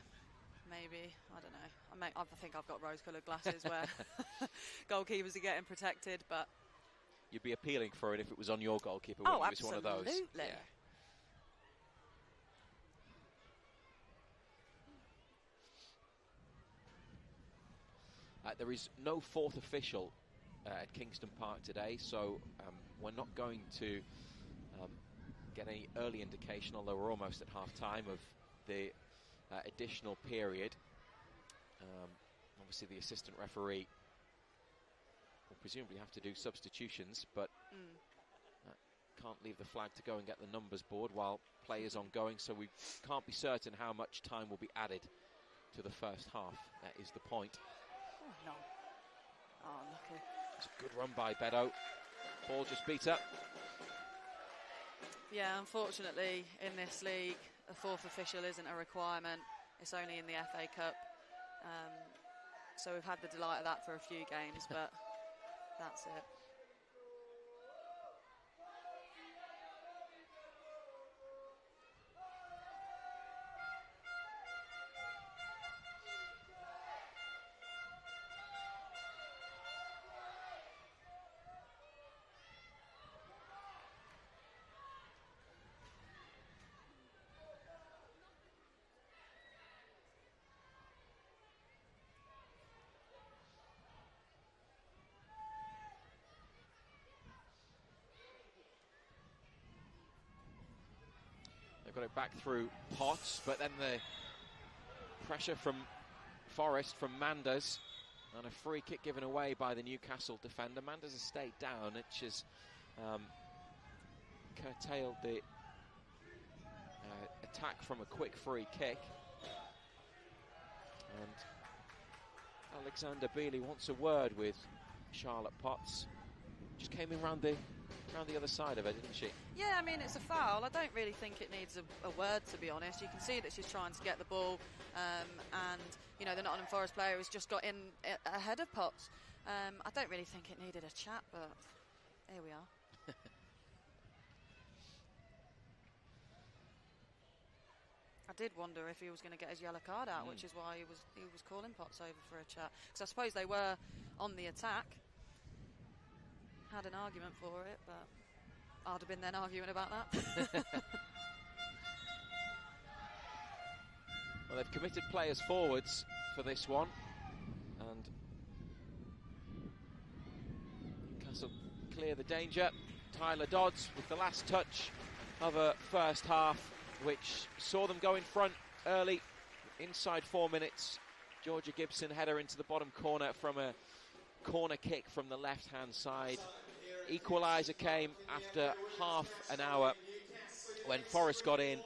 maybe, I don't know, I think I've got rose-coloured glasses where goalkeepers are getting protected, but... You'd be appealing for it if it was on your goalkeeper, oh, wouldn't you? It's one of those. Absolutely. Yeah. There is no fourth official at Kingston Park today, so we're not going to get any early indication, although we're almost at half-time of the additional period. Obviously, the assistant referee will presumably have to do substitutions, but can't leave the flag to go and get the numbers board while play is ongoing, so we can't be certain how much time will be added to the first half. That is the point. Oh, no. Oh, lucky. It's a good run by Bedo. Ball just beat up. Yeah, unfortunately, in this league, a fourth official isn't a requirement. It's only in the FA Cup. So we've had the delight of that for a few games, but that's it. They've got it back through Potts, but then the pressure from Forest, from Manders, and a free kick given away by the Newcastle defender. Manders has stayed down, which has curtailed the attack from a quick free kick. And Alexander Bealey wants a word with Charlotte Potts. Just came in round the other side of her, didn't she? Yeah, I mean, it's a foul. I don't really think it needs a word, to be honest. You can see that she's trying to get the ball, and, you know, the Nottingham Forest player has just got in ahead of Potts. I don't really think it needed a chat, but here we are. I did wonder if he was going to get his yellow card out, which is why he was calling Potts over for a chat. Because I suppose they were on the attack. Had an argument for it, but I'd have been then arguing about that. Well, they've committed players forwards for this one, and Newcastle clear the danger. Tyler Dodds with the last touch of a first half, which saw them go in front early, inside 4 minutes. Georgia Gibson header into the bottom corner from a corner kick from the left-hand side. Equalizer came after half an hour when Forest got in.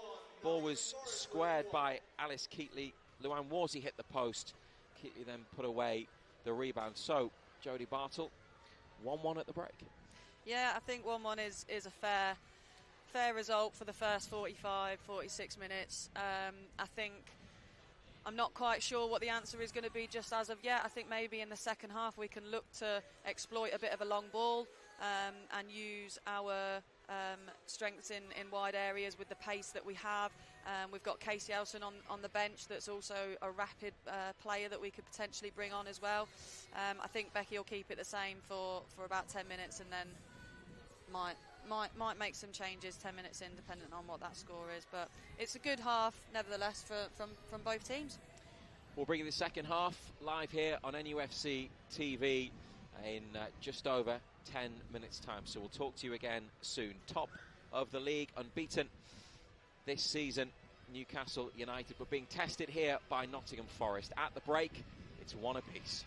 Ball was squared by Alice Keatley. Luann Warsey hit the post. Keatley then put away the rebound. So, Jodie Bartle, 1-1 at the break. Yeah, I think 1-1 is a fair result for the first 45, 46 minutes. I think I'm not quite sure what the answer is going to be just as of yet. I think maybe in the second half we can look to exploit a bit of a long ball and use our strengths in wide areas with the pace that we have. We've got Casey Elson on the bench that's also a rapid player that we could potentially bring on as well. I think Becky will keep it the same for about 10 minutes and then might make some changes 10 minutes in, depending on what that score is. But it's a good half, nevertheless, from both teams. We'll bring you the second half live here on NUFC TV in just over 10 minutes' time. So we'll talk to you again soon. Top of the league, unbeaten this season, Newcastle United, but being tested here by Nottingham Forest. At the break, it's 1 apiece.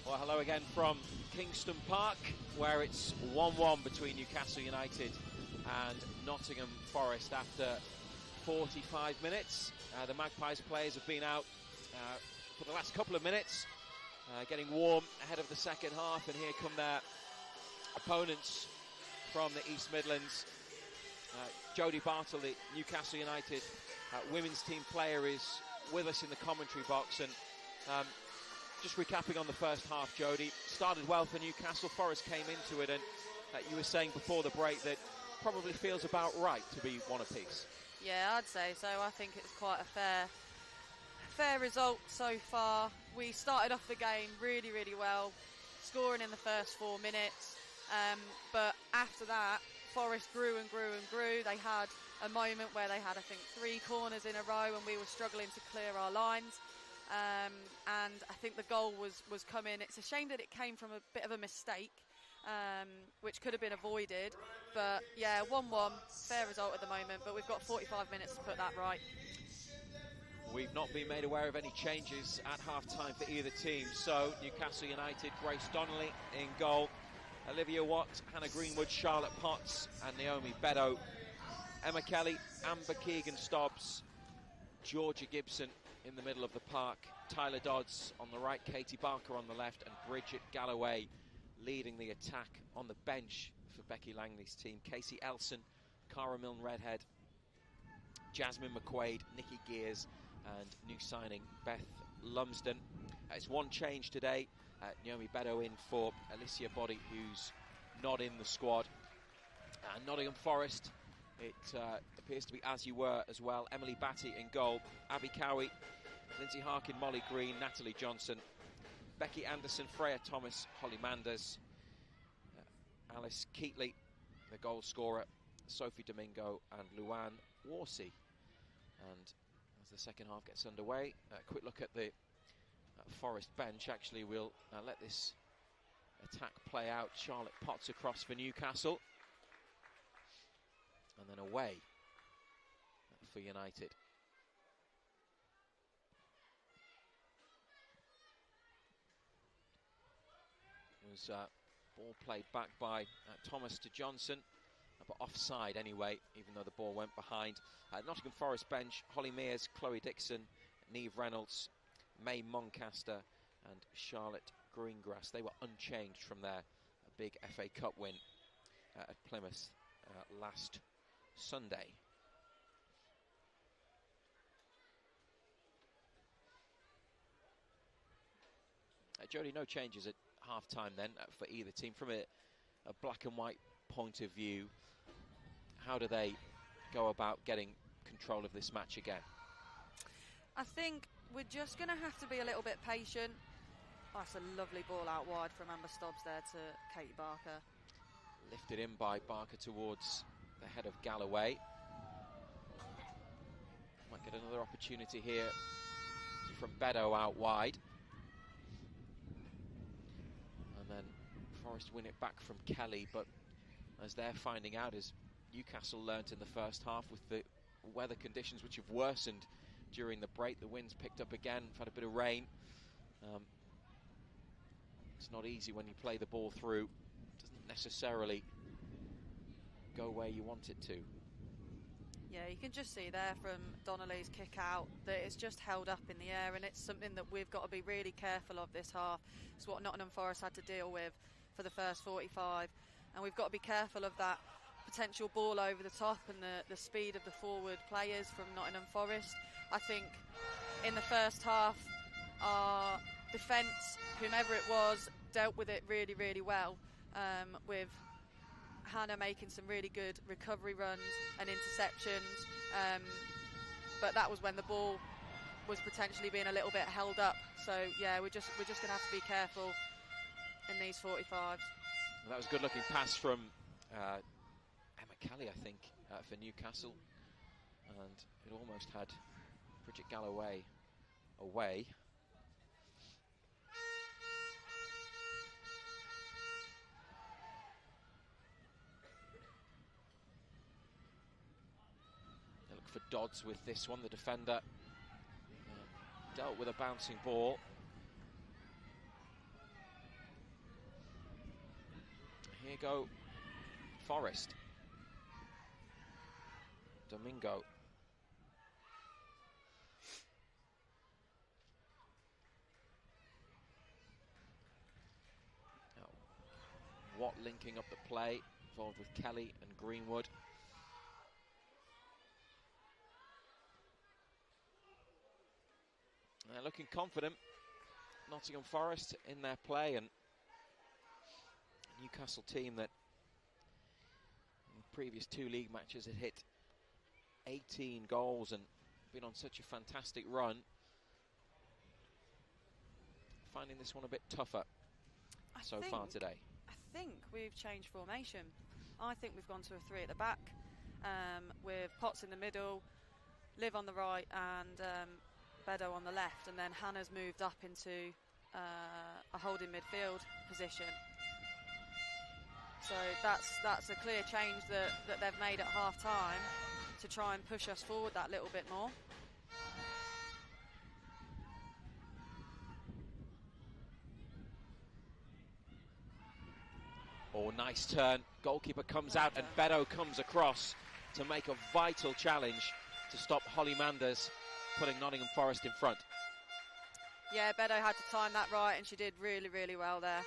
Well, hello again from Kingston Park, where it's 1-1 between Newcastle United and Nottingham Forest after 45 minutes. The Magpies players have been out for the last couple of minutes, getting warm ahead of the second half, and here come their opponents from the East Midlands. Jodie Bartle, the Newcastle United women's team player, is with us in the commentary box, and just recapping on the first half, Jodie, started well for Newcastle. Forest came into it, and you were saying before the break that probably feels about right to be one apiece. Yeah, I'd say so. I think it's quite a fair result so far. We started off the game really, really well, scoring in the first 4 minutes, but after that, Forest grew and grew and grew. They had a moment where they had, I think, 3 corners in a row, and we were struggling to clear our lines. And I think the goal was coming. It's a shame that it came from a bit of a mistake, which could have been avoided. But yeah, 1-1, fair result at the moment, but we've got 45 minutes to put that right. We've not been made aware of any changes at half-time for either team. So Newcastle United, Grace Donnelly in goal, Olivia Watt, Hannah Greenwood, Charlotte Potts and Naomi Beddoe, Emma Kelly, Amber Keegan-Stobbs, Georgia Gibson in the middle of the park, Tyler Dodds on the right, Katie Barker on the left, and Bridget Galloway leading the attack. On the bench for Becky Langley's team, Casey Elson, Cara Milne-Redhead, Jasmine McQuaid, Nikki Gears, and new signing Beth Lumsden. It's one change today. Naomi Beddoe in for Alicia Body, who's not in the squad. Nottingham Forest, it appears to be as you were as well. Emily Batty in goal, Abby Cowie, Lindsay Harkin, Molly Green, Natalie Johnson, Becky Anderson, Freya Thomas, Holly Manders, Alice Keatley, the goal scorer, Sophie Domingo and Luann Warsey. And as the second half gets underway, a quick look at the Forest bench. Actually, we'll let this attack play out. Charlotte Potts across for Newcastle, and then away for United. Was ball played back by Thomas to Johnson, but offside anyway, even though the ball went behind. Nottingham Forest bench, Holly Mears, Chloe Dixon, Neve Reynolds, May Moncaster and Charlotte Greengrass. They were unchanged from their big FA Cup win at Plymouth last Sunday. Jodie, no changes at half-time then for either team. From a black and white point of view, how do they go about getting control of this match again? I think we're just going to have to be a little bit patient. Oh, that's a lovely ball out wide from Amber Stobbs there to Katie Barker. Lifted in by Barker towards the head of Galloway. Might get another opportunity here from Beddoe out wide. And then Forest win it back from Kelly, but as they're finding out, as Newcastle learnt in the first half with the weather conditions which have worsened during the break, the wind's picked up again, we've had a bit of rain. It's not easy when you play the ball through. It doesn't necessarily go where you want it to. Yeah, you can just see there from Donnelly's kick out that it's just held up in the air, and it's something that we've got to be really careful of this half. It's what Nottingham Forest had to deal with for the first 45, and we've got to be careful of that potential ball over the top and the speed of the forward players from Nottingham Forest. I think in the first half our defence, whomever it was, dealt with it really, really well, with Hannah making some really good recovery runs and interceptions, but that was when the ball was potentially being a little bit held up. So yeah, we're just going to have to be careful in these 45s. That was a good looking pass from Emma Kelly, I think, for Newcastle, and it almost had Bridget Galloway away. They look for Dodds with this one, the defender dealt with a bouncing ball. Here go Forest. Domingo. Now, Watt linking up the play, involved with Kelly and Greenwood. They're looking confident, Nottingham Forest, in their play, and Newcastle team that in the previous 2 league matches had hit 18 goals and been on such a fantastic run. Finding this one a bit tougher so far today. I think we've changed formation. I think we've gone to a 3 at the back, with Potts in the middle, Liv on the right, and Bedo on the left, and then Hannah's moved up into a holding midfield position. So that's a clear change that they've made at half time to try and push us forward that little bit more. Oh, nice turn. Goalkeeper comes out and Bedo comes across to make a vital challenge to stop Holly Manders putting Nottingham Forest in front. Yeah, Bedo had to time that right, and she did really, really well there.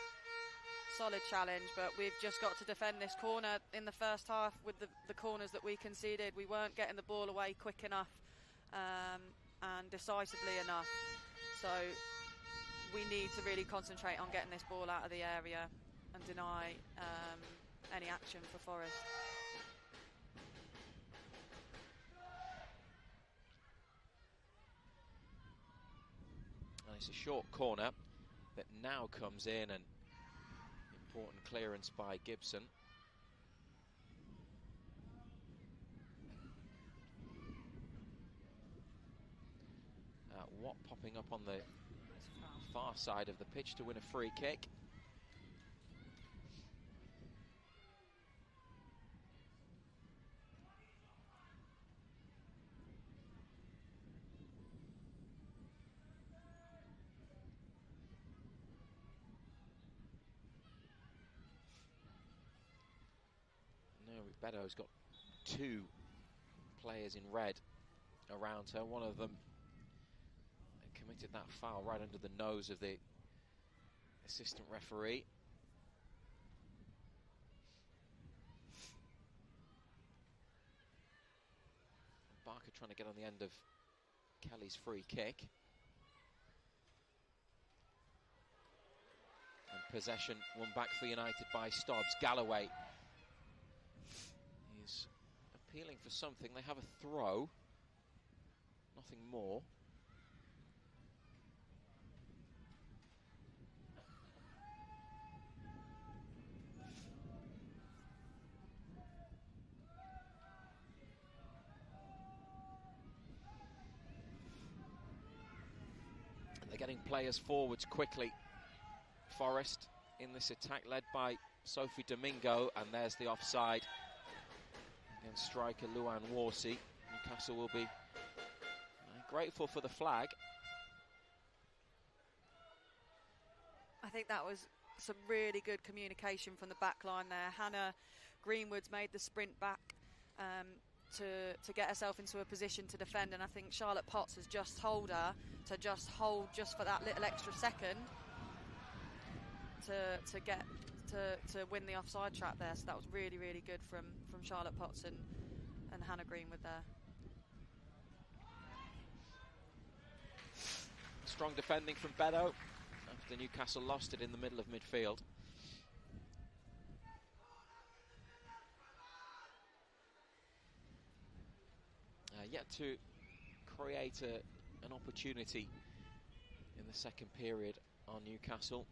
Solid challenge, but we've just got to defend this corner in the first half with the corners that we conceded. We weren't getting the ball away quick enough and decisively enough. So we need to really concentrate on getting this ball out of the area and deny any action for Forest. And it's a short corner that now comes in, and important clearance by Gibson. Watt popping up on the far side of the pitch to win a free kick. Bedo's got 2 players in red around her. One of them committed that foul right under the nose of the assistant referee. Barker trying to get on the end of Kelly's free kick. And possession won back for United by Stobbs. Galloway is appealing for something. They have a throw, nothing more. And they're getting players forwards quickly. Forest in this attack led by Sophie Domingo, and there's the offside against striker Luan Warsi. Newcastle will be grateful for the flag. I think that was some really good communication from the back line there. Hannah Greenwood's made the sprint back to get herself into a position to defend, and I think Charlotte Potts has just told her to just hold just for that little extra second to win the offside trap there. So that was really, really good from Charlotte Potts and Hannah Greenwood there. Strong defending from Bedo after Newcastle lost it in the middle of midfield. Yet to create an opportunity in the second period on Newcastle.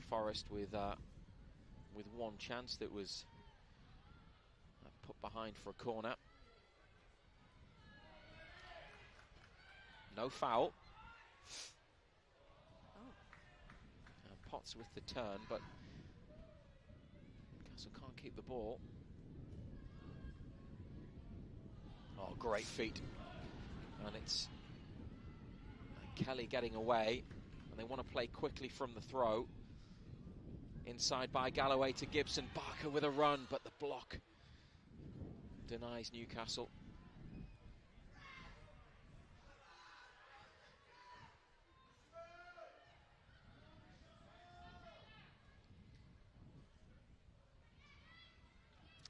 Forest with one chance that was put behind for a corner. No foul. And Potts with the turn, but Newcastle can't keep the ball. Oh, great feet. And it's Kelly getting away, and they want to play quickly from the throw. Inside by Galloway to Gibson. Barker with a run, but the block denies Newcastle.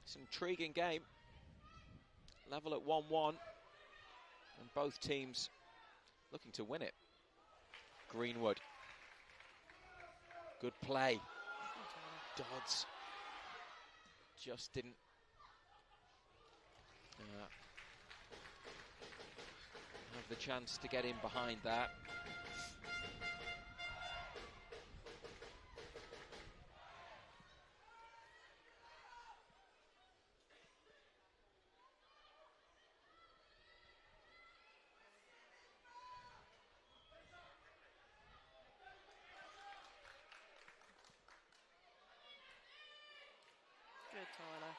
It's an intriguing game. Level at 1-1. And both teams looking to win it. Greenwood. Good play. Dodds just didn't have the chance to get in behind that. Good, Tyler.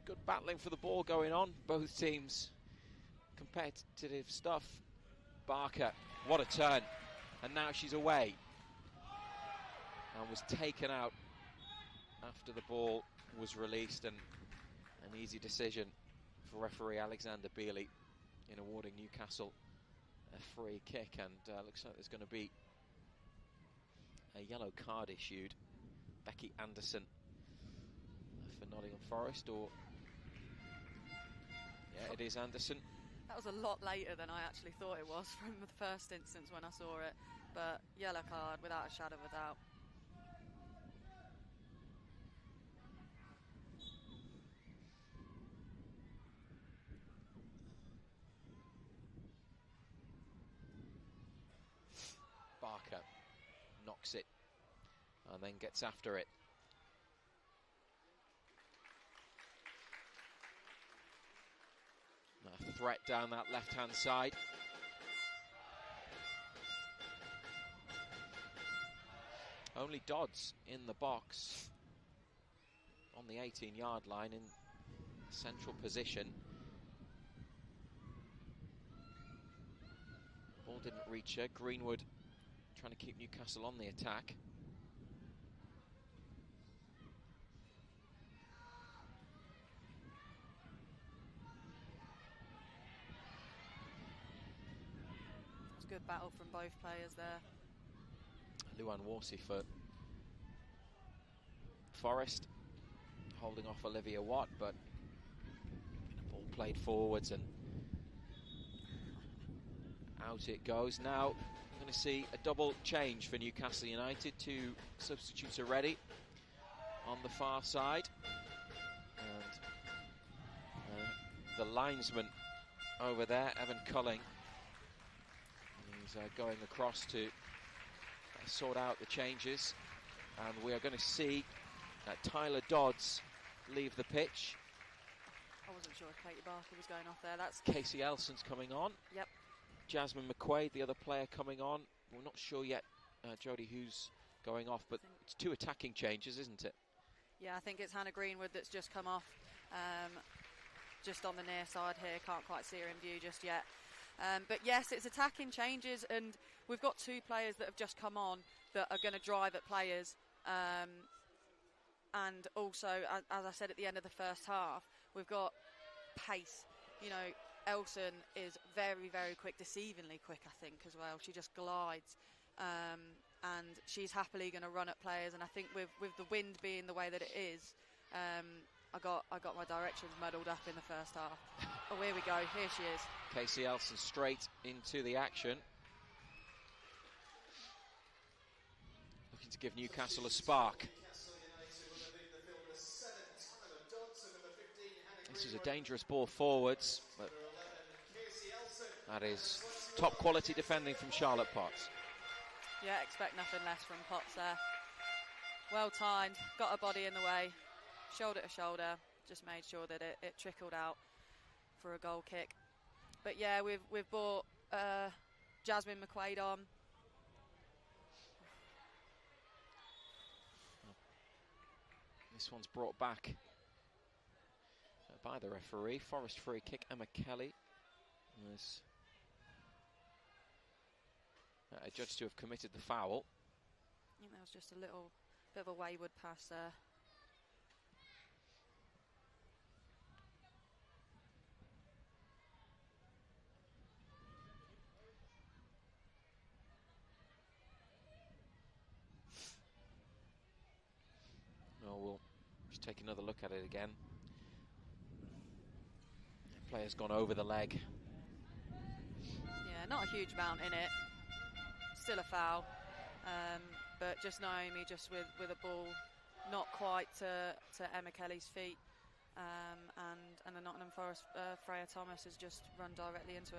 Good battling for the ball going on. Both teams competitive stuff. Barker, what a turn. And now she's away. And was taken out after the ball was released, and an easy decision for referee Alexander Bealey in awarding Newcastle a free kick, and looks like there's going to be a yellow card issued. Becky Anderson for Nottingham Forest, or yeah, it is Anderson. That was a lot later than I actually thought it was from the first instance when I saw it, but yellow card without a shadow of a doubt. Barker knocks it and then gets after it. A threat down that left-hand side. Only Dodds in the box on the 18-yard line in central position. Ball didn't reach her. Greenwood trying to keep Newcastle on the attack. It's a good battle from both players there. Luan Warsi for Forest, holding off Olivia Watt, but the ball played forwards and out it goes. Now we're going to see a double change for Newcastle United. Two substitutes are ready on the far side, and the linesman over there, Evan Culling, he's going across to sort out the changes, and we are going to see Tyler Dodds leave the pitch. I wasn't sure if Katie Barker was going off there. That's Casey Elson's coming on. Yep. Jasmine McQuaid, the other player, coming on. We're not sure yet, Jodie, who's going off, but it's two attacking changes, isn't it? Yeah, I think it's Hannah Greenwood that's just come off, just on the near side here. Can't quite see her in view just yet. But yes, it's attacking changes, and we've got two players that have just come on that are going to drive at players. And also, as I said at the end of the first half, we've got pace. You know, Elson is very, very quick, deceivingly quick, I think, as well. She just glides, and she's happily going to run at players. And I think with the wind being the way that it is, I got my directions muddled up in the first half. Oh, here we go. Here she is. Casey Elson straight into the action. Looking to give Newcastle a spark. This is a dangerous ball forwards, but that is top quality defending from Charlotte Potts. Yeah, expect nothing less from Potts there. Well timed, got her body in the way, shoulder to shoulder, just made sure that it trickled out for a goal kick. But yeah, we've brought Jasmine McQuaid on. This one's brought back by the referee. Forest free kick. Emma Kelly was judged to have committed the foul. I think there was just a little bit of a wayward pass there. Oh, we'll just take another look at it again. The player's gone over the leg. Yeah, not a huge amount in it. Still a foul. But just Naomi just with a ball not quite to Emma Kelly's feet. And the Nottingham Forest Freya Thomas has just run directly into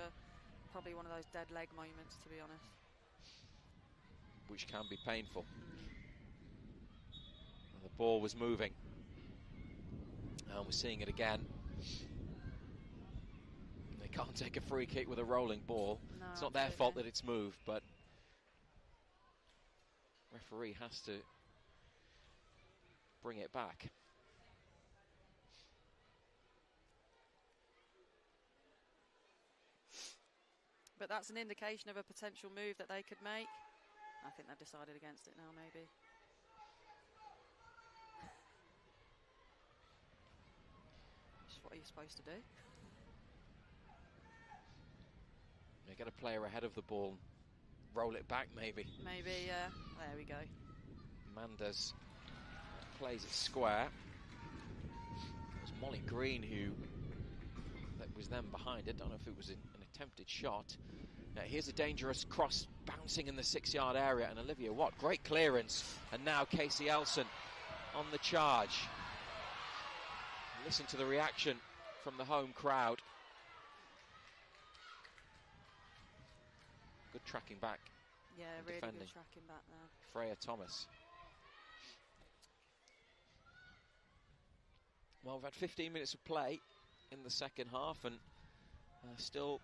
probably one of those dead leg moments, to be honest. Which can be painful. The ball was moving. And we're seeing it again. They can't take a free kick with a rolling ball. No, it's not their fault that it's moved, but referee has to bring it back. But that's an indication of a potential move that they could make. I think they've decided against it now, maybe. Just what are you supposed to do? They get a player ahead of the ball, roll it back maybe. Maybe, yeah. There we go. Manders plays it square. It was Molly Green that was then behind it. Don't know if it was an attempted shot. Here's a dangerous cross bouncing in the 6-yard area, and Olivia Watt, great clearance. And now Casey Elson on the charge. Listen to the reaction from the home crowd. Good tracking back. Yeah, really defending. good tracking back there. Freya Thomas. Well, we've had 15 minutes of play in the second half, and still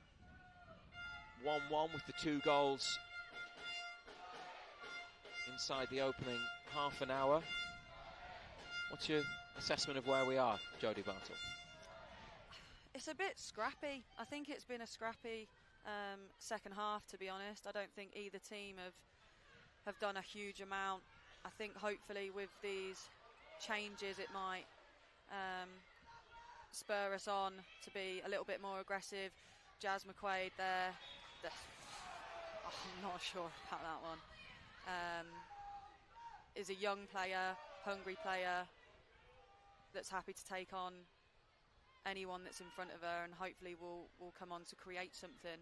1-1 with the 2 goals inside the opening half an hour. What's your assessment of where we are, Jodie Bartle? It's a bit scrappy. I think it's been a scrappy second half, to be honest. I don't think either team have done a huge amount. I think hopefully with these changes it might spur us on to be a little bit more aggressive. Jazz McQuaid there, I'm not sure about that one. Is a young player, hungry player that's happy to take on anyone that's in front of her, and hopefully will come on to create something.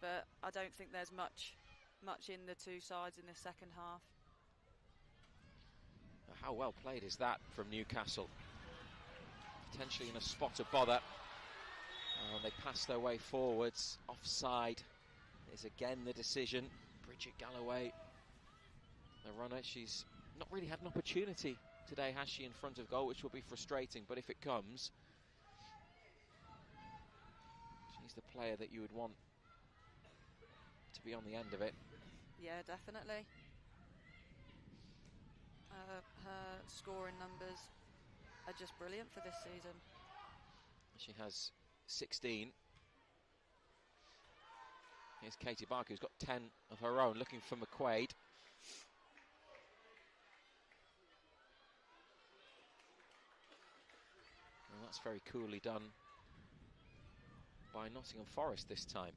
But I don't think there's much in the two sides in this second half. How well played is that from Newcastle? Potentially in a spot of bother. They pass their way forwards. Offside is again the decision. Bridget Galloway, the runner, she's not really had an opportunity today, has she, in front of goal, which will be frustrating. But if it comes, she's the player that you would want to be on the end of it. Yeah, definitely. Her scoring numbers are just brilliant for this season. She has 16. Here's Katie Barker, who's got 10 of her own, looking for McQuaid. And that's very coolly done by Nottingham Forest this time.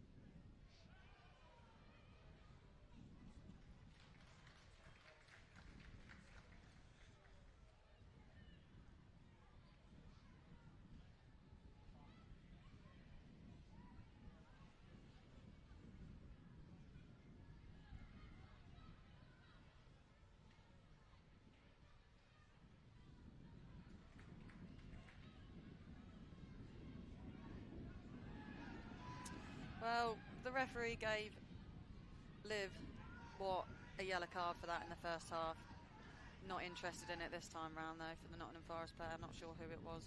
Well, the referee gave Liv Watt a yellow card for that in the first half. Not interested in it this time round though for the Nottingham Forest player. I'm not sure who it was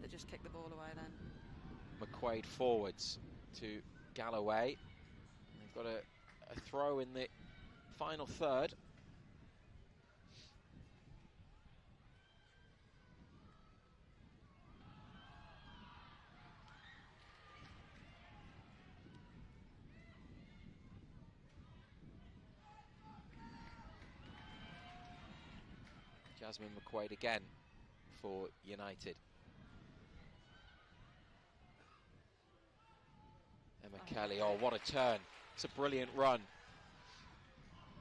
that just kicked the ball away then. McQuaid forwards to Galloway. They've got a throw in the final third. Jasmine McQuaid again for United. Emma Kelly, oh, what a turn. It's a brilliant run.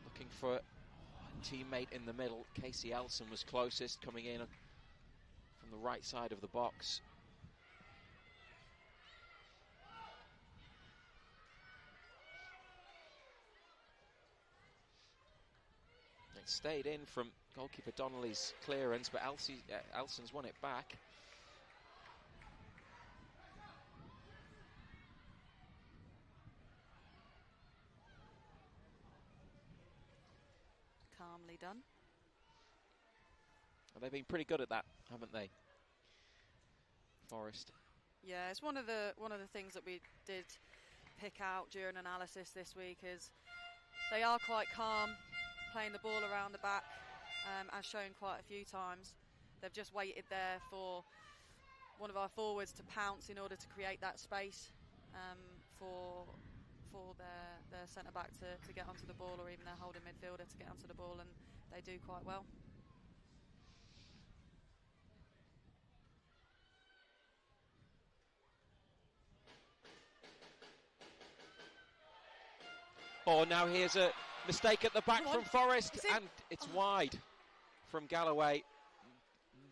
Looking for a teammate in the middle. Casey Elson was closest, coming in from the right side of the box. It stayed in from goalkeeper Donnelly's clearance, but Elson's won it back. Calmly done. And they've been pretty good at that, haven't they, Forest? Yeah, it's one of the things that we did pick out during analysis this week is they are quite calm, playing the ball around the back, as shown quite a few times. They've just waited there for one of our forwards to pounce in order to create that space for their centre-back to get onto the ball, or even their holding midfielder to get onto the ball, and they do quite well. Oh, now here's a mistake at the back from Forest, and it's wide from Galloway.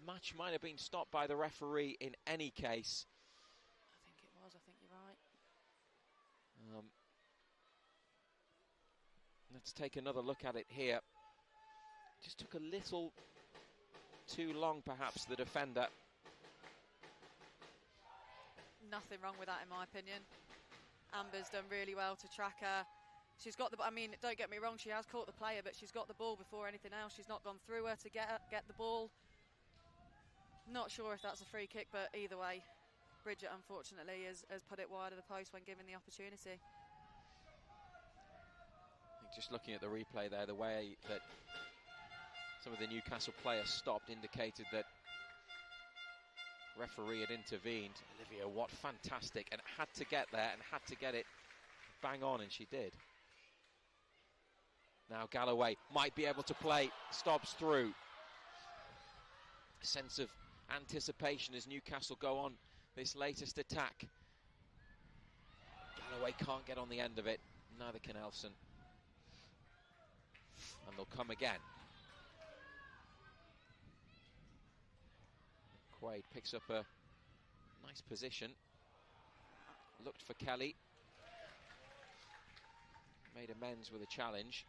Match might have been stopped by the referee in any case. I think it was, I think you're right. Let's take another look at it here. Just took a little too long, perhaps, the defender. Nothing wrong with that, in my opinion. Amber's done really well to track her. She's got the, I mean, don't get me wrong, she has caught the player, but she's got the ball before anything else. She's not gone through her to get the ball. Not sure if that's a free kick, but either way, Bridget, unfortunately, has put it wide of the post when given the opportunity. I think just looking at the replay there, the way that some of the Newcastle players stopped indicated that referee had intervened. Olivia Watt, fantastic, and had to get there and had to get it bang on, and she did. Now Galloway might be able to play Stobbs through. A sense of anticipation as Newcastle go on this latest attack. Galloway can't get on the end of it, neither can Elson. And they'll come again. Quaid picks up a nice position. Looked for Kelly. Made amends with a challenge.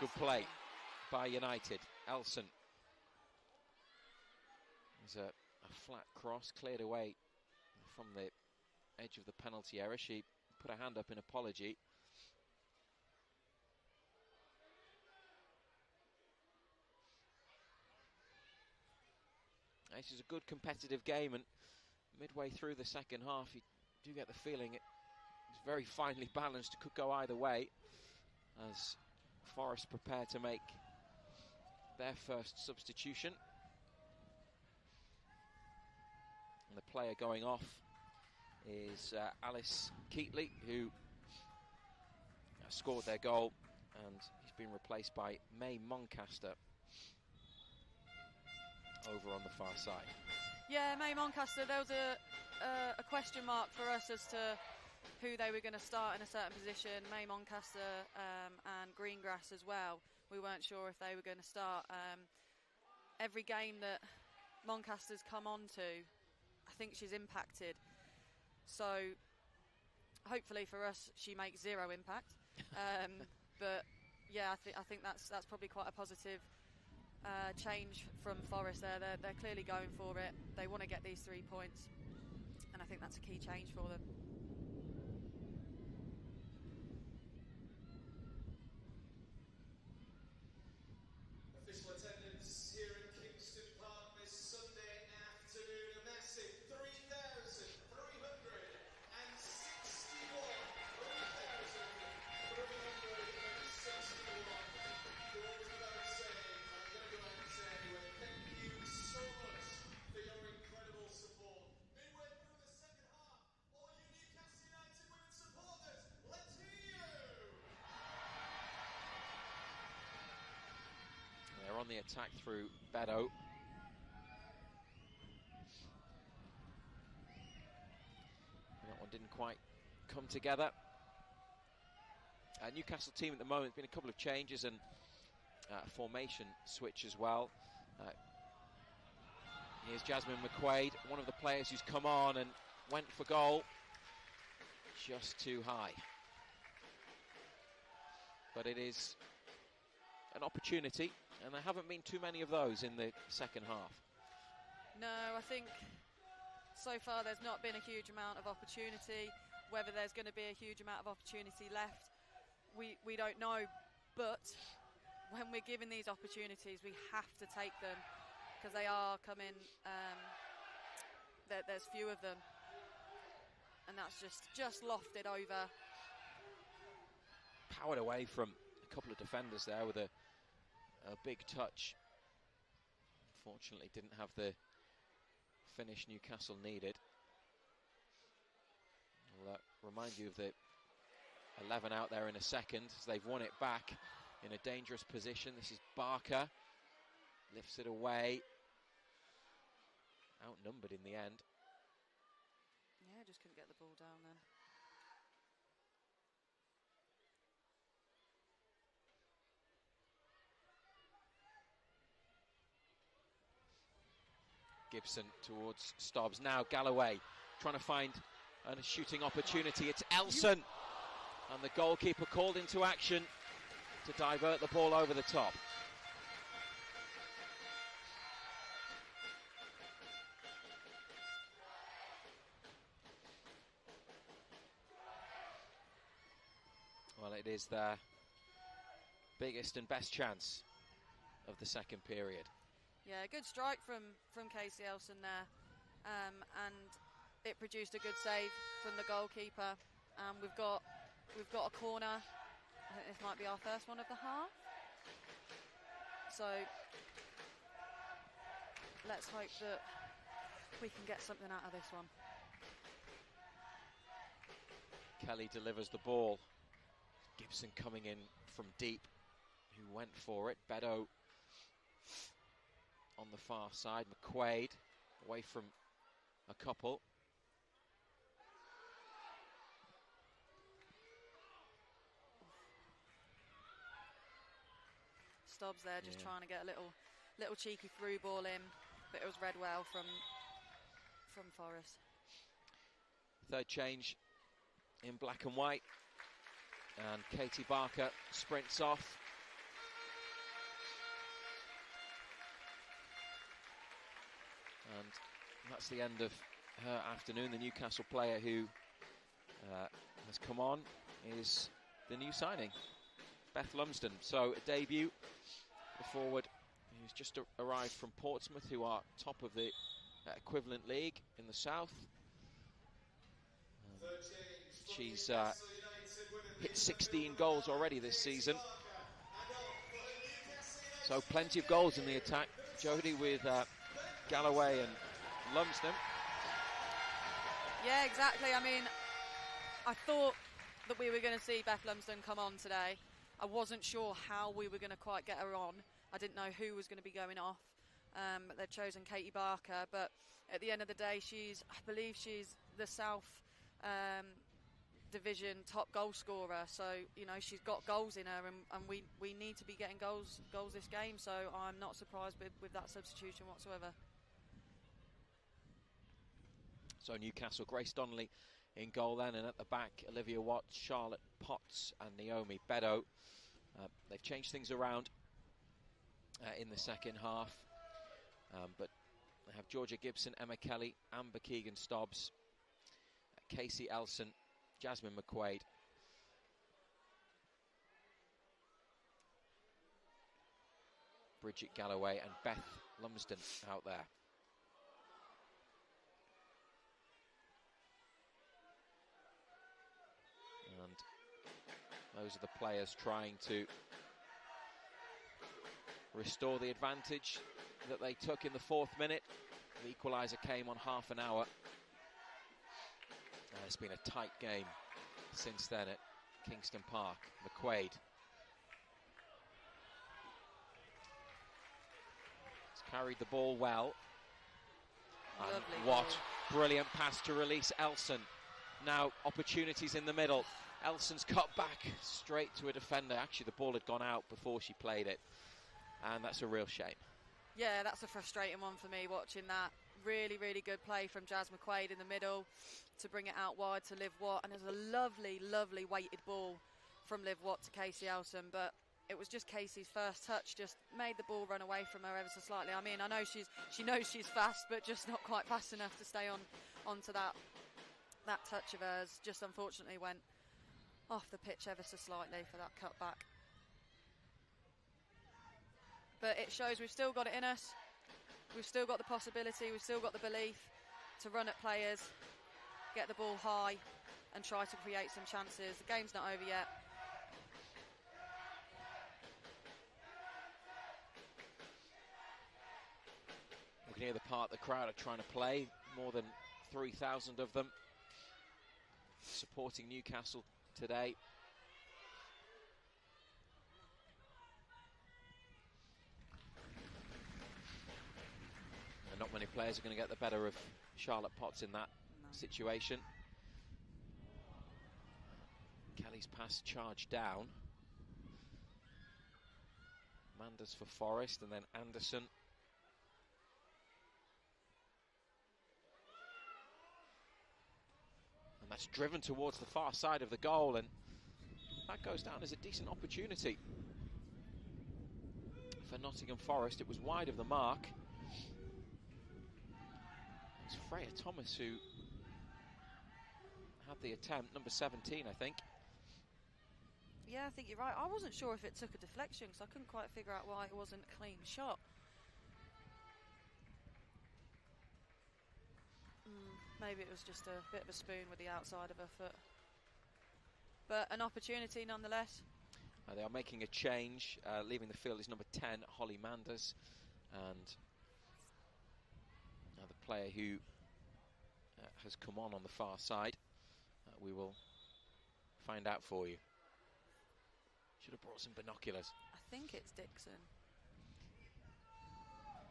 Good play by United. Elson. There's a flat cross cleared away from the edge of the penalty area. She put her hand up in apology. This is a good competitive game, and midway through the second half you do get the feeling it's very finely balanced. It could go either way as Forest prepare to make their first substitution. And the player going off is Alice Keatley, who scored their goal, and he's been replaced by May Moncaster over on the far side. Yeah, May Moncaster, there was a question mark for us as to who they were going to start in a certain position. May Moncaster and Greengrass as well. We weren't sure if they were going to start. Every game that Moncaster's come on to, I think she's impacted. So hopefully for us, she makes zero impact. But yeah, I think that's probably quite a positive change from Forest there. They're clearly going for it. They want to get these 3 points, and I think that's a key change for them. Official attendance here at Kingston Park this Sunday attack through Bedo. That one didn't quite come together. Newcastle team at the moment, been a couple of changes and formation switch as well. Here's Jasmine McQuaid, one of the players who's come on and went for goal. Just too high. But it is an opportunity, and there haven't been too many of those in the second half. No, I think so far there's not been a huge amount of opportunity. Whether there's going to be a huge amount of opportunity left, we don't know. But when we're given these opportunities, we have to take them, because they are coming. There's few of them, and that's just lofted over. Powered away from a couple of defenders there with a big touch. Fortunately, didn't have the finish Newcastle needed. I'll remind you of the 11 out there in a second, as they've won it back in a dangerous position. This is Barker, lifts it away. Outnumbered in the end. Yeah, just couldn't get the ball down then. Gibson towards Stobbs. Now Galloway trying to find a shooting opportunity. It's Elson, and the goalkeeper called into action to divert the ball over the top. Well, it is their biggest and best chance of the second period. Yeah, good strike from Casey Elson there, and it produced a good save from the goalkeeper. We've got a corner. I think this might be our first one of the half. So let's hope that we can get something out of this one. Kelly delivers the ball. Gibson coming in from deep, who went for it. Bedo on the far side. McQuaid away from a couple. Stobbs there, just trying to get a little cheeky through ball in, but it was read well from Forest. Third change in black and white, and Katie Barker sprints off. And that's the end of her afternoon. The Newcastle player who has come on is the new signing, Beth Lumsden. So a debut, the forward who's just arrived from Portsmouth, who are top of the equivalent league in the south. She's hit 16 goals already this season. So plenty of goals in the attack. Jodie with Galloway and Lumsden. Yeah, exactly. I mean, I thought that we were going to see Beth Lumsden come on today. I wasn't sure how we were going to quite get her on. I didn't know who was going to be going off. But they'd chosen Katie Barker. But at the end of the day, I believe she's the South Division top goal scorer. So, you know, she's got goals in her, and we need to be getting goals this game. So I'm not surprised with that substitution whatsoever. So Newcastle, Grace Donnelly in goal then, and at the back, Olivia Watts, Charlotte Potts and Naomi Bedo. They've changed things around in the second half, but they have Georgia Gibson, Emma Kelly, Amber Keegan-Stobbs, Casey Elson, Jasmine McQuaid, Bridget Galloway and Beth Lumsden out there. And those are the players trying to restore the advantage that they took in the 4th minute. The equaliser came on half an hour. It's been a tight game since then at Kingston Park. McQuaid. carried the ball well. And Lovely what ball. brilliant pass to release Elson. Now opportunities in the middle. Elson's cut back straight to a defender. Actually, the ball had gone out before she played it, and that's a real shame. Yeah, that's a frustrating one for me, watching that. Really, really good play from Jazz McQuaid in the middle to bring it out wide to Liv Watt, and there's a lovely, lovely weighted ball from Liv Watt to Casey Elson, but it was just Casey's first touch, just made the ball run away from her ever so slightly. I mean, I know she knows she's fast, but just not quite fast enough to stay onto that touch of hers. Just unfortunately went off the pitch ever so slightly for that cutback. But it shows we've still got it in us. We've still got the possibility, we've still got the belief to run at players, get the ball high and try to create some chances. The game's not over yet. You can hear the part the crowd are trying to play, more than 3,000 of them supporting Newcastle today. And not many players are going to get the better of Charlotte Potts in that situation. Kelly's pass charged down. Manders for Forest, and then Anderson. And that's driven towards the far side of the goal, and that goes down as a decent opportunity for Nottingham Forest. It was wide of the mark. It's Freya Thomas who had the attempt, number 17, I think. Yeah, I think you're right. I wasn't sure if it took a deflection, because I couldn't quite figure out why it wasn't a clean shot. Maybe it was just a bit of a spoon with the outside of her foot. But an opportunity nonetheless. They are making a change. Leaving the field is number 10, Holly Manders. And the player who has come on the far side. We will find out for you. Should have brought some binoculars. I think it's Dixon.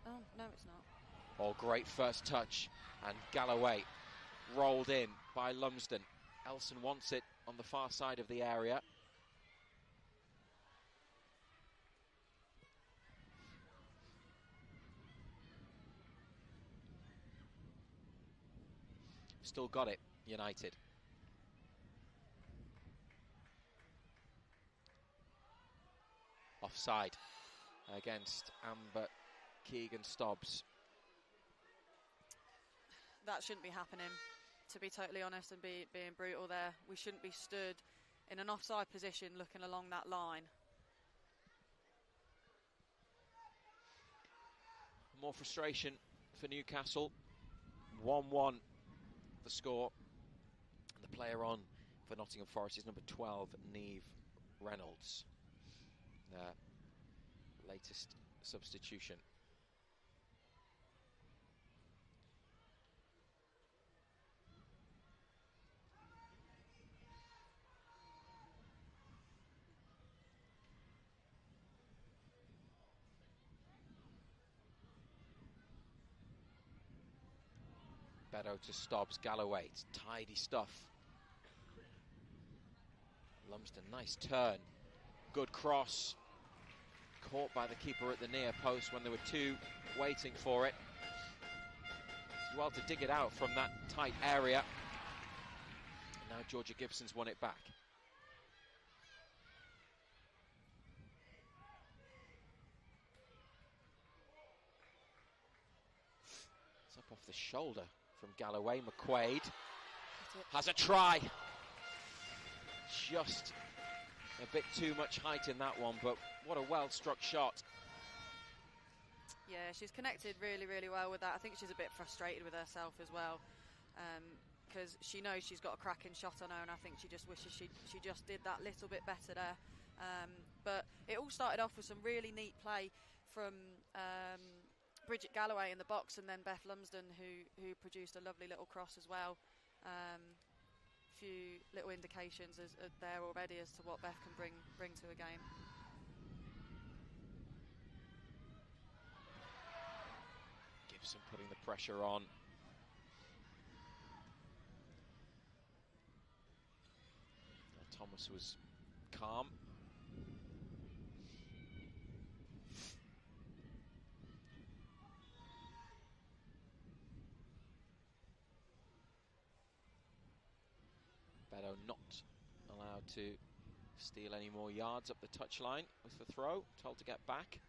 Oh, no, it's not. Oh, great first touch. And Galloway rolled in by Lumsden. Elson wants it on the far side of the area. Still got it, United. Offside against Amber Keegan-Stobbs. That shouldn't be happening, to be totally honest and being brutal there. We shouldn't be stood in an offside position looking along that line. More frustration for Newcastle. 1-1 the score. And the player on for Nottingham Forest is number 12, Neve Reynolds. Their latest substitution. Beto to Stobbs, Galloway, it's tidy stuff. Lumsden, nice turn, good cross. Caught by the keeper at the near post when there were two waiting for it. As well to dig it out from that tight area. And now Georgia Gibson's won it back. It's up off the shoulder from Galloway. McQuaid has a try. Just a bit too much height in that one, but what a well-struck shot. Yeah, she's connected really, really well with that. I think she's a bit frustrated with herself as well, because she knows she's got a cracking shot on her, and I think she just wishes she just did that little bit better there. But it all started off with some really neat play from Bridget Galloway in the box, and then Beth Lumsden who produced a lovely little cross as well. Few little indications there already as to what Beth can bring to a game. Gibson putting the pressure on. Thomas was calm. Beto not allowed to steal any more yards up the touchline with the throw, told to get back.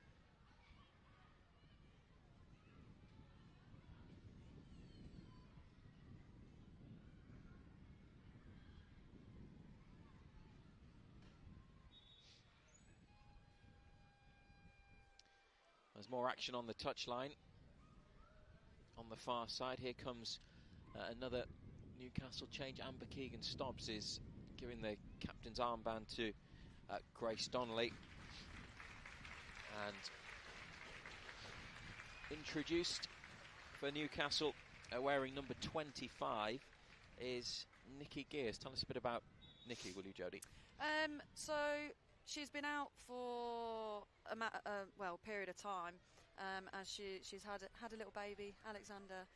There's more action on the touchline. On the far side, here comes another Newcastle change. Amber Keegan-Stobbs is giving the captain's armband to Grace Donnelly. And introduced for Newcastle, wearing number 25, is Nikki Gears. Tell us a bit about Nikki, will you, Jodie? So she's been out for a period of time, as she's had a little baby, Alexander,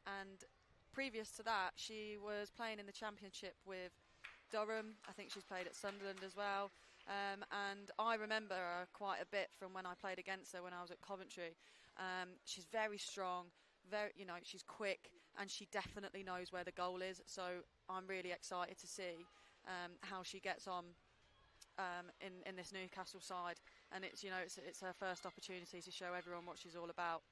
and previous to that she was playing in the Championship with Durham. I think she's played at Sunderland as well, and I remember her quite a bit from when I played against her when I was at Coventry. She's very strong, she's quick, and she definitely knows where the goal is, so I'm really excited to see how she gets on in this Newcastle side, and it's her first opportunity to show everyone what she's all about.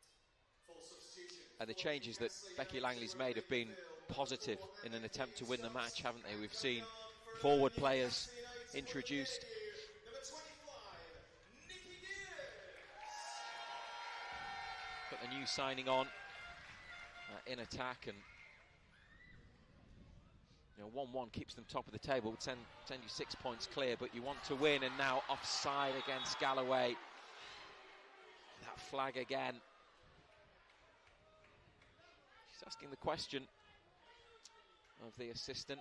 And the changes that Becky Langley's made have been positive in an attempt to win the match, haven't they? We've seen forward players introduced. Put the new signing on in attack, and 1-1 keeps them top of the table, would send you 6 points clear, but you want to win, and now offside against Galloway. That flag again. She's asking the question of the assistant.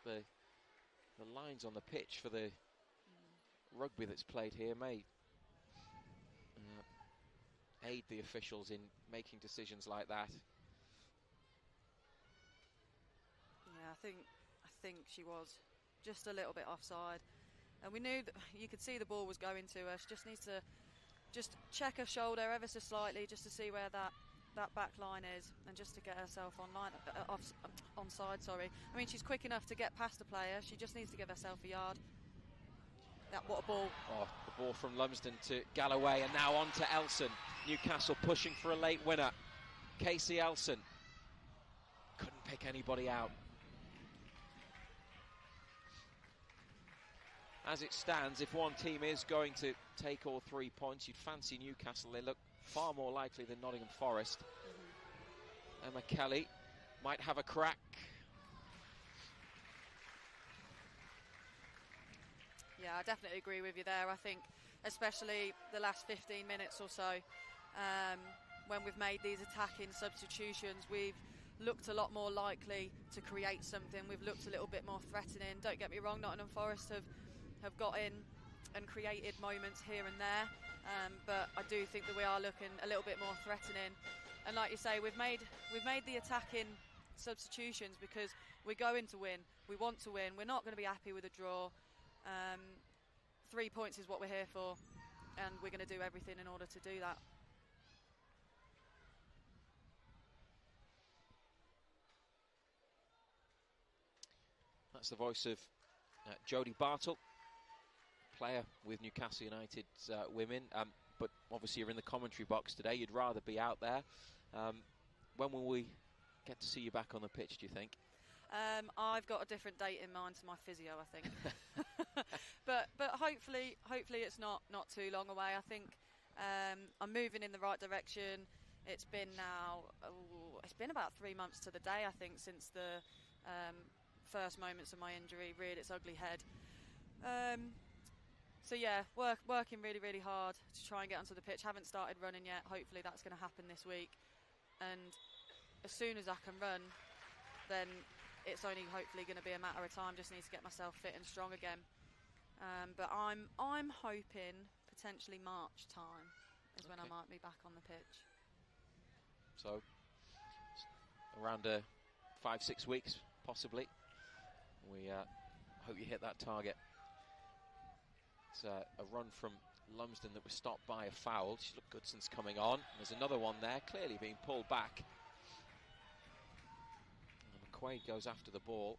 The lines on the pitch for the rugby that's played here may aid the officials in making decisions like that. Yeah, I think she was just a little bit offside, and we knew that you could see the ball was going to her. She just needs to check her shoulder ever so slightly, just to see where that back line is, and just to get herself onside. Sorry, I mean, she's quick enough to get past the player. She just needs to give herself a yard. What a ball! Oh, the ball from Lumsden to Galloway, and now on to Elson. Newcastle pushing for a late winner. Casey Elson couldn't pick anybody out. As it stands, if one team is going to take all 3 points, you'd fancy Newcastle. They look far more likely than Nottingham Forest. Emma Kelly might have a crack. Yeah, I definitely agree with you there. I think especially the last 15 minutes or so, when we've made these attacking substitutions, we've looked a lot more likely to create something. We've looked a little bit more threatening. Don't get me wrong, Nottingham Forest have got in and created moments here and there, but I do think that we are looking a little bit more threatening. And like you say, we've made the attacking substitutions because we're going to win. We want to win. We're not going to be happy with a draw. 3 points is what we're here for, and we're going to do everything in order to do that. That's the voice of Jodie Bartle, player with Newcastle United Women, but obviously you're in the commentary box today. You'd rather be out there. When will we get to see you back on the pitch, do you think? I've got a different date in mind to my physio, I think. but hopefully it's not too long away. I think I'm moving in the right direction. It's been about 3 months to the day, I think, since the first moments of my injury reared its ugly head. So yeah, working really, really hard to try and get onto the pitch. Haven't started running yet. Hopefully that's going to happen this week. And as soon as I can run, then it's only hopefully going to be a matter of time. Just need to get myself fit and strong again. But I'm hoping potentially March time is when I might be back on the pitch. So around 5-6 weeks, possibly. We hope you hit that target. It's a run from Lumsden that was stopped by a foul. Look, Goodson's coming on. There's another one there, clearly being pulled back. And McQuaid goes after the ball.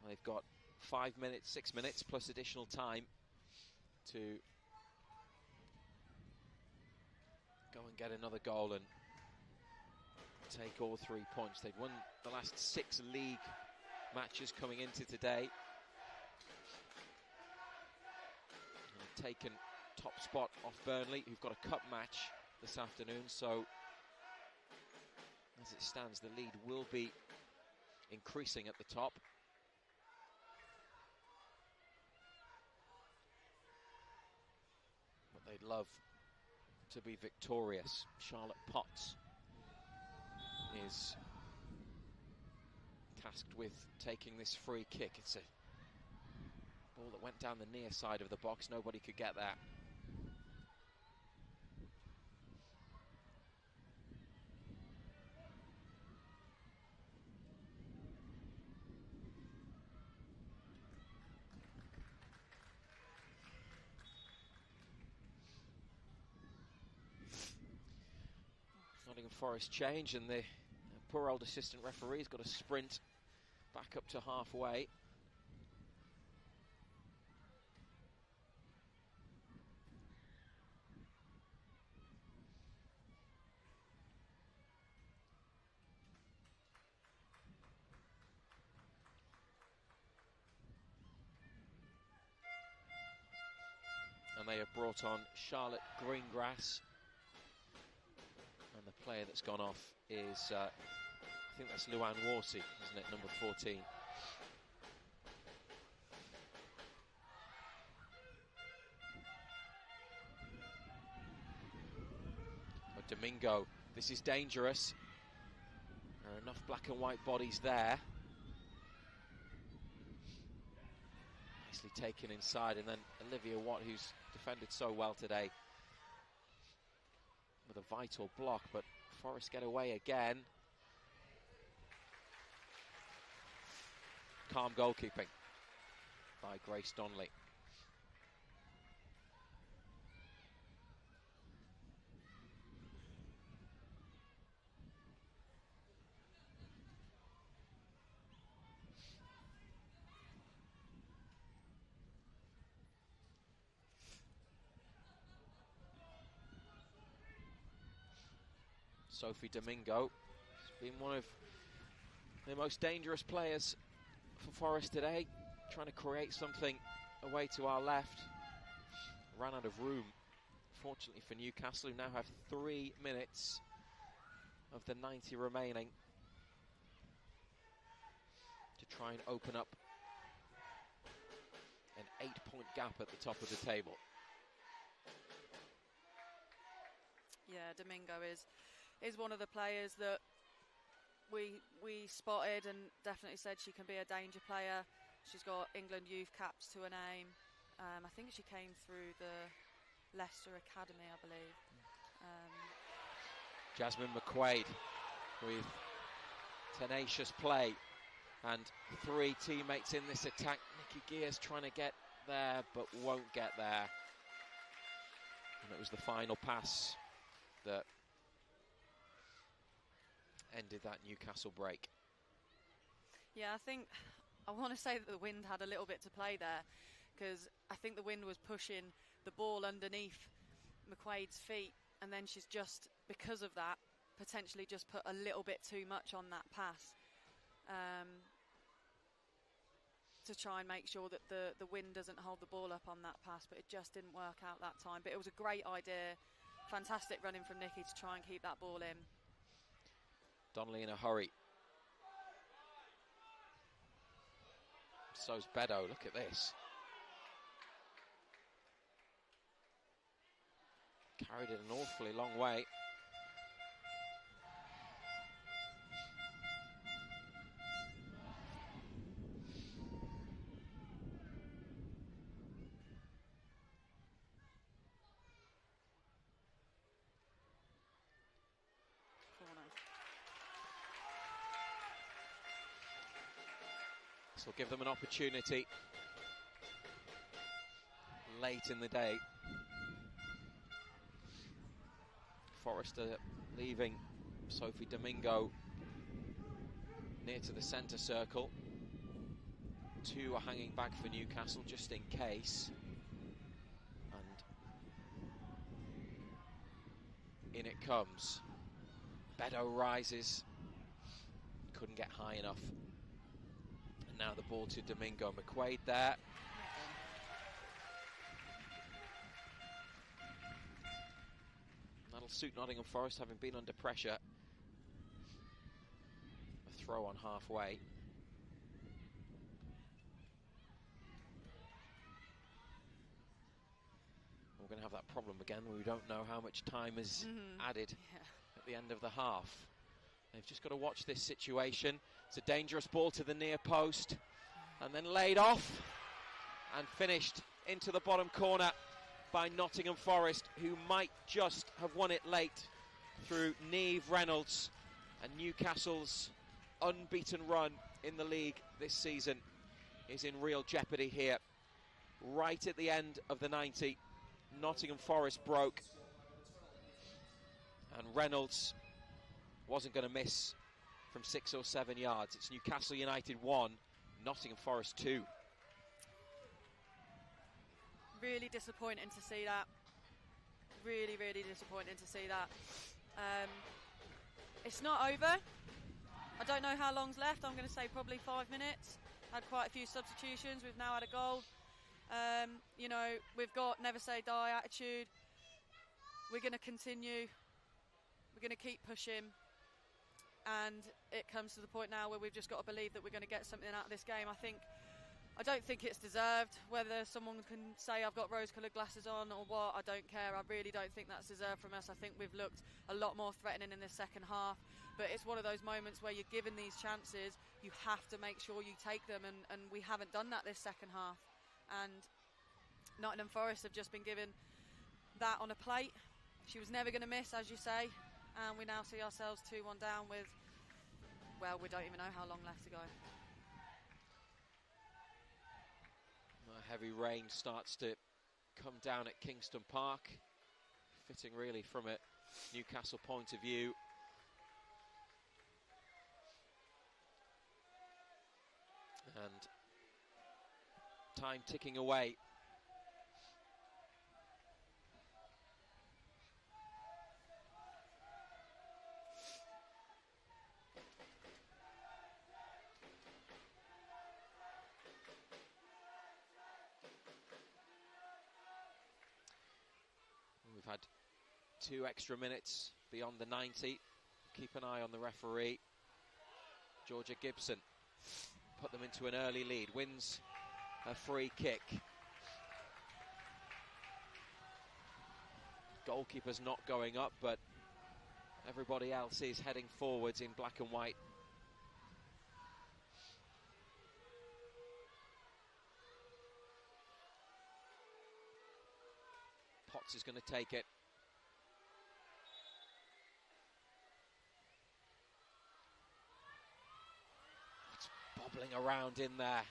They've got 5 minutes, 6 minutes plus additional time to go and get another goal and take all 3 points. They'd won the last 6 league matches coming into today. And taken top spot off Burnley, who've got a cup match this afternoon. So as it stands, the lead will be increasing at the top. But they'd love to be victorious. Charlotte Potts is tasked with taking this free kick. It's a ball that went down the near side of the box. Nobody could get that. Nottingham Forest change, and the poor old assistant referee's got to sprint back up to halfway. And they have brought on Charlotte Greengrass. And the player that's gone off is, I think that's Luann Warsey, isn't it, number 14. Oh, Domingo, this is dangerous. There are enough black and white bodies there. Nicely taken inside, and then Olivia Watt, who's defended so well today, with a vital block, but Forest get away again. Calm goalkeeping by Grace Donnelly. Sophie Domingo has been one of the most dangerous players for Forest today, trying to create something away to our left. Ran out of room, fortunately for Newcastle, who now have 3 minutes of the 90 remaining to try and open up an 8-point gap at the top of the table. Yeah, Domingo is one of the players that we spotted and definitely said she can be a danger player. She's got England youth caps to her name. I think she came through the Leicester Academy, I believe. Jasmine McQuaid with tenacious play and 3 teammates in this attack. Nikki Gears trying to get there but won't get there. And it was the final pass that ended that Newcastle break. Yeah, I want to say that the wind had a little bit to play there, because I think the wind was pushing the ball underneath McQuaid's feet, and then she's just, because of that, potentially just put a little bit too much on that pass to try and make sure that the wind doesn't hold the ball up on that pass, but it just didn't work out that time. But it was a great idea, fantastic running from Nikki to try and keep that ball in. Donnelly in a hurry. So's Bedo, look at this. Carried it an awfully long way. This will give them an opportunity late in the day. Forest are leaving Sophie Domingo near to the centre circle. 2 are hanging back for Newcastle just in case. And in it comes. Bedo rises. Couldn't get high enough. And now the ball to Domingo. McQuaid there. That'll suit Nottingham Forest, having been under pressure. A throw on halfway. We're going to have that problem again where we don't know how much time is added at the end of the half. They've just got to watch this situation. It's a dangerous ball to the near post and then laid off and finished into the bottom corner by Nottingham Forest, who might just have won it late through Niamh Reynolds. And Newcastle's unbeaten run in the league this season is in real jeopardy here. Right at the end of the 90, Nottingham Forest broke, and Reynolds wasn't going to miss from 6 or 7 yards. It's Newcastle United 1, Nottingham Forest 2. Really disappointing to see that. Really, really disappointing to see that. It's not over. I don't know how long's left. I'm going to say probably 5 minutes. Had quite a few substitutions. We've now had a goal. You know, we've got never say die attitude. We're going to continue. We're going to keep pushing. And it comes to the point now where we've just got to believe that we're going to get something out of this game. I don't think it's deserved. Whether someone can say I've got rose-coloured glasses on or what, I don't care. I really don't think that's deserved from us. I think we've looked a lot more threatening in the second half. But it's one of those moments where you're given these chances, you have to make sure you take them, and we haven't done that this second half. And Nottingham Forest have just been given that on a plate. She was never going to miss, as you say, and we now see ourselves 2-1 down with, well, we don't even know how long left to go. Heavy rain starts to come down at Kingston Park, fitting really from a Newcastle point of view. And time ticking away. We've had 2 extra minutes beyond the 90. Keep an eye on the referee. Georgia Gibson put them into an early lead, wins a free kick. Goalkeeper's not going up, but everybody else is heading forwards in black and white. Potts is going to take it. It's bobbling around in there.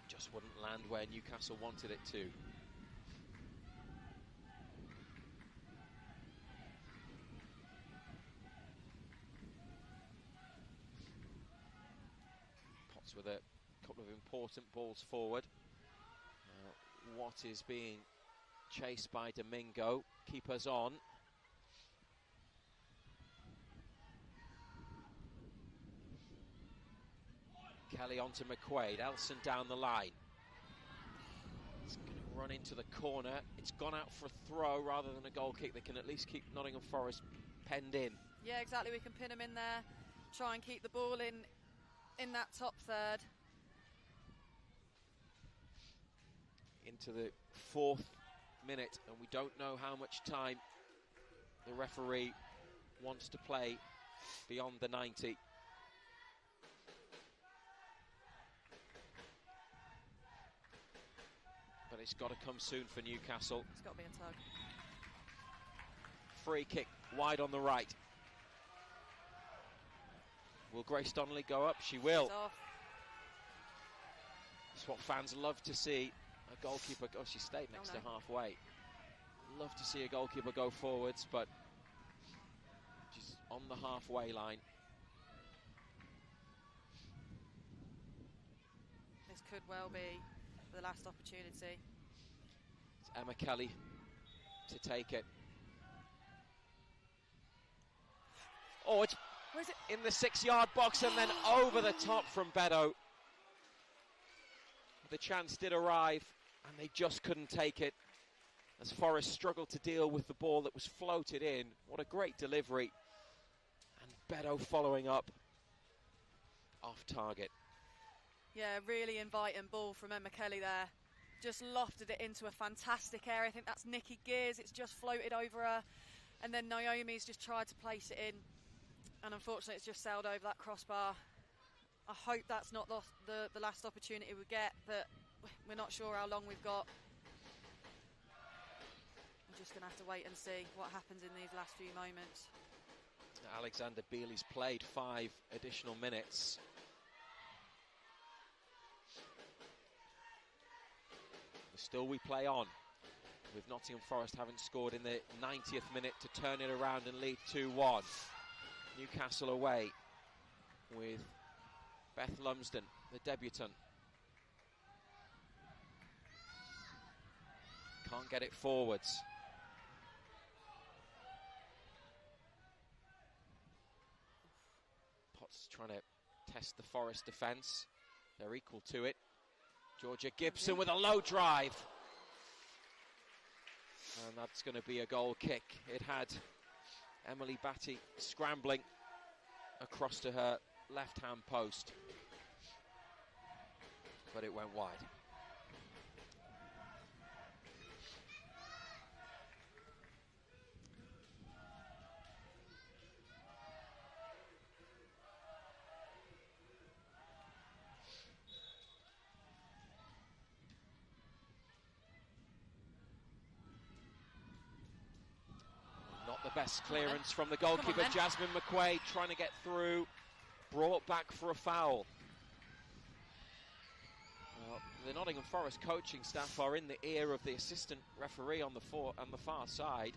Just wouldn't land where Newcastle wanted it to. Potts with a couple of important balls forward. What is being chased by Domingo. Keepers on. Kelly onto McQuaid. Elson down the line. It's going to run into the corner. It's gone out for a throw rather than a goal kick. They can at least keep Nottingham Forest penned in. Yeah, exactly. We can pin them in there. Try and keep the ball in that top third. Into the 4th minute, and we don't know how much time the referee wants to play beyond the 90. But it's got to come soon for Newcastle. It's got to be a tug. Free kick wide on the right. Will Grace Donnelly go up? She will. She's off. It's what fans love to see. A goalkeeper, oh, she stayed next to halfway. Love to see a goalkeeper go forwards, but she's on the halfway line. This could well be the last opportunity. It's Emma Kelly to take it. Oh, it's in the 6-yard box and then over the top from Beddoe. The chance did arrive and they just couldn't take it as Forest struggled to deal with the ball that was floated in. What a great delivery. And Beddoe following up off target. Yeah, really inviting ball from Emma Kelly there. Just lofted it into a fantastic area. I think that's Nikki Gears. It's just floated over her. And then Naomi's just tried to place it in. And unfortunately, it's just sailed over that crossbar. I hope that's not the last opportunity we get, but we're not sure how long we've got. I'm just going to have to wait and see what happens in these last few moments. Alexander Bealey's played 5 additional minutes. Still we play on, with Nottingham Forest having scored in the 90th minute to turn it around and lead 2-1. Newcastle away with Beth Lumsden, the debutant. Can't get it forwards. Potts trying to test the Forest defence. They're equal to it. Georgia Gibson with a low drive. And that's going to be a goal kick. It had Emily Batty scrambling across to her left-hand post. But it went wide. Not the best clearance from the goalkeeper, Jasmine McQuaid, trying to get through, brought back for a foul. Well, the Nottingham Forest coaching staff are in the ear of the assistant referee on the far side.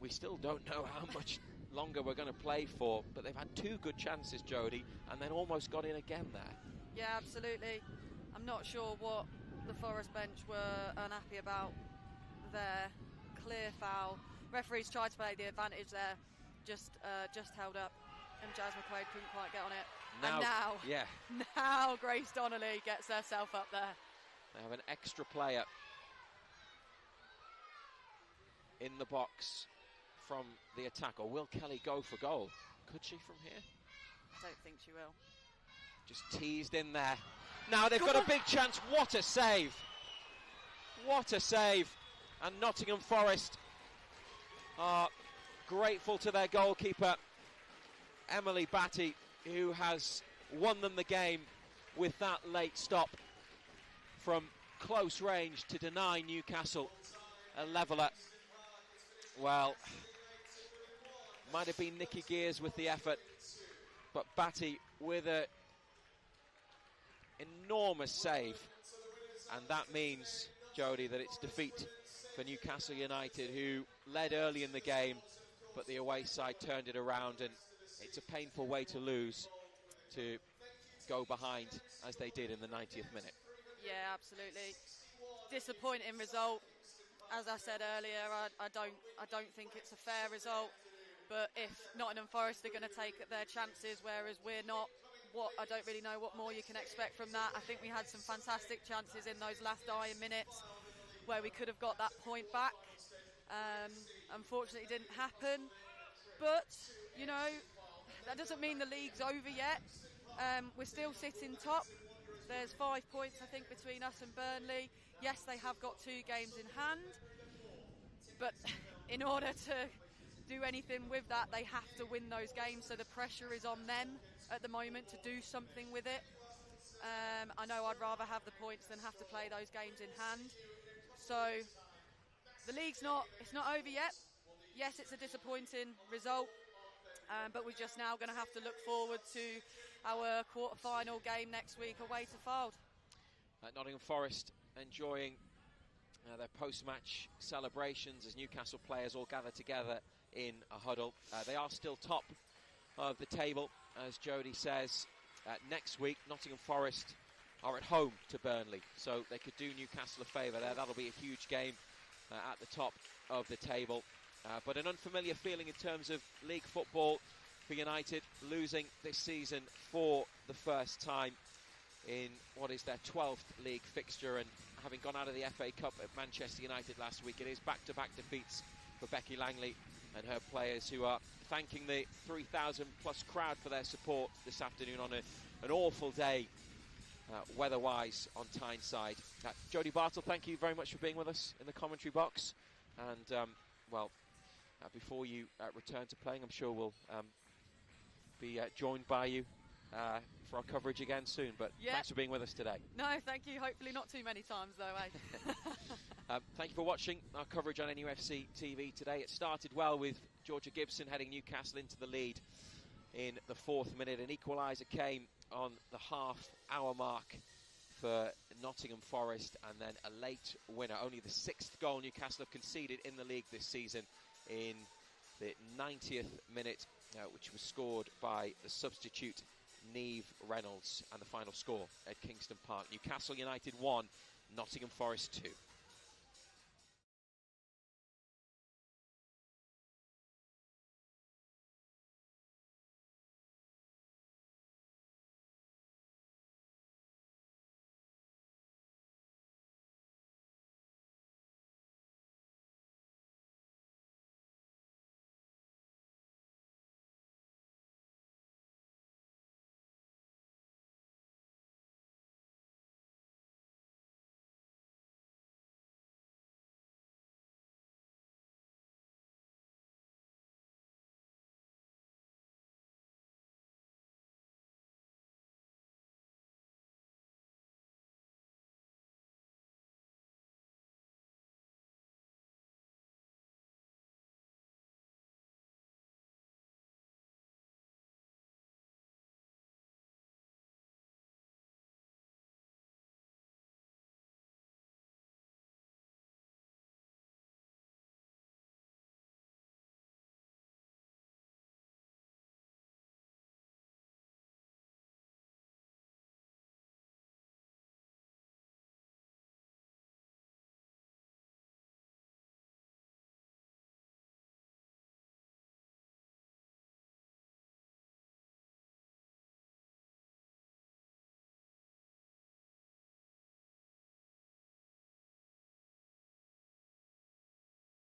We still don't know how much longer we're going to play for, but they've had 2 good chances, Jodie, and then almost got in again there. Yeah, absolutely. I'm not sure what the Forest bench were unhappy about there. Clear foul. Referees tried to play the advantage there, just held up, and Jazz McQuaid couldn't quite get on it. Now Grace Donnelly gets herself up there. They have an extra player in the box from the attack. Or will Kelly go for goal? Could she from here? I don't think she will. Just teased in there. Now they've got a big chance. What a save! What a save! And Nottingham Forest are grateful to their goalkeeper, Emily Batty, who has won them the game with that late stop from close range to deny Newcastle a leveller. Well, might have been Nikki Gears with the effort, but Batty with an enormous save. And that means, Jodie, that it's defeat for Newcastle United, who led early in the game, but the away side turned it around, and it's a painful way to lose, to go behind as they did in the 90th minute. Yeah, absolutely. Disappointing result. As I said earlier, I don't think it's a fair result, but if Nottingham Forest are going to take their chances, whereas we're not, I don't really know what more you can expect from that. I think we had some fantastic chances in those last dying minutes where we could have got that point back. Unfortunately, it didn't happen. But, you know, that doesn't mean the league's over yet. We're still sitting top. There's 5 points, I think, between us and Burnley. Yes, they have got 2 games in hand. But in order to do anything with that, they have to win those games. So the pressure is on them at the moment to do something with it. I know I'd rather have the points than have to play those games in hand. So the league's not over yet. Yes, it's a disappointing result. but we're just now going to have to look forward to our quarter-final game next week away to FAWNL. Nottingham Forest enjoying their post-match celebrations as Newcastle players all gather together in a huddle. They are still top of the table, as Jody says. Next week, Nottingham Forest are at home to Burnley, so they could do Newcastle a favour there. That'll be a huge game at the top of the table. But an unfamiliar feeling in terms of league football for United, losing this season for the first time in what is their 12th league fixture, and having gone out of the FA Cup at Manchester United last week, it is back-to-back defeats for Becky Langley and her players, who are thanking the 3,000 plus crowd for their support this afternoon on an awful day weather-wise on Tyneside. Jodie Bartle, thank you very much for being with us in the commentary box, and before you return to playing, I'm sure we'll be joined by you for our coverage again soon, but thanks for being with us today. No, thank you. Hopefully not too many times though, eh? Thank you for watching our coverage on NUFC TV today. It started well with Georgia Gibson heading Newcastle into the lead in the 4th minute. An equaliser came on the half-hour mark for Nottingham Forest, and then a late winner. Only the 6th goal Newcastle have conceded in the league this season, in the 90th minute, which was scored by the substitute Neve Reynolds, and the final score at Kingston Park. Newcastle United 1, Nottingham Forest 2.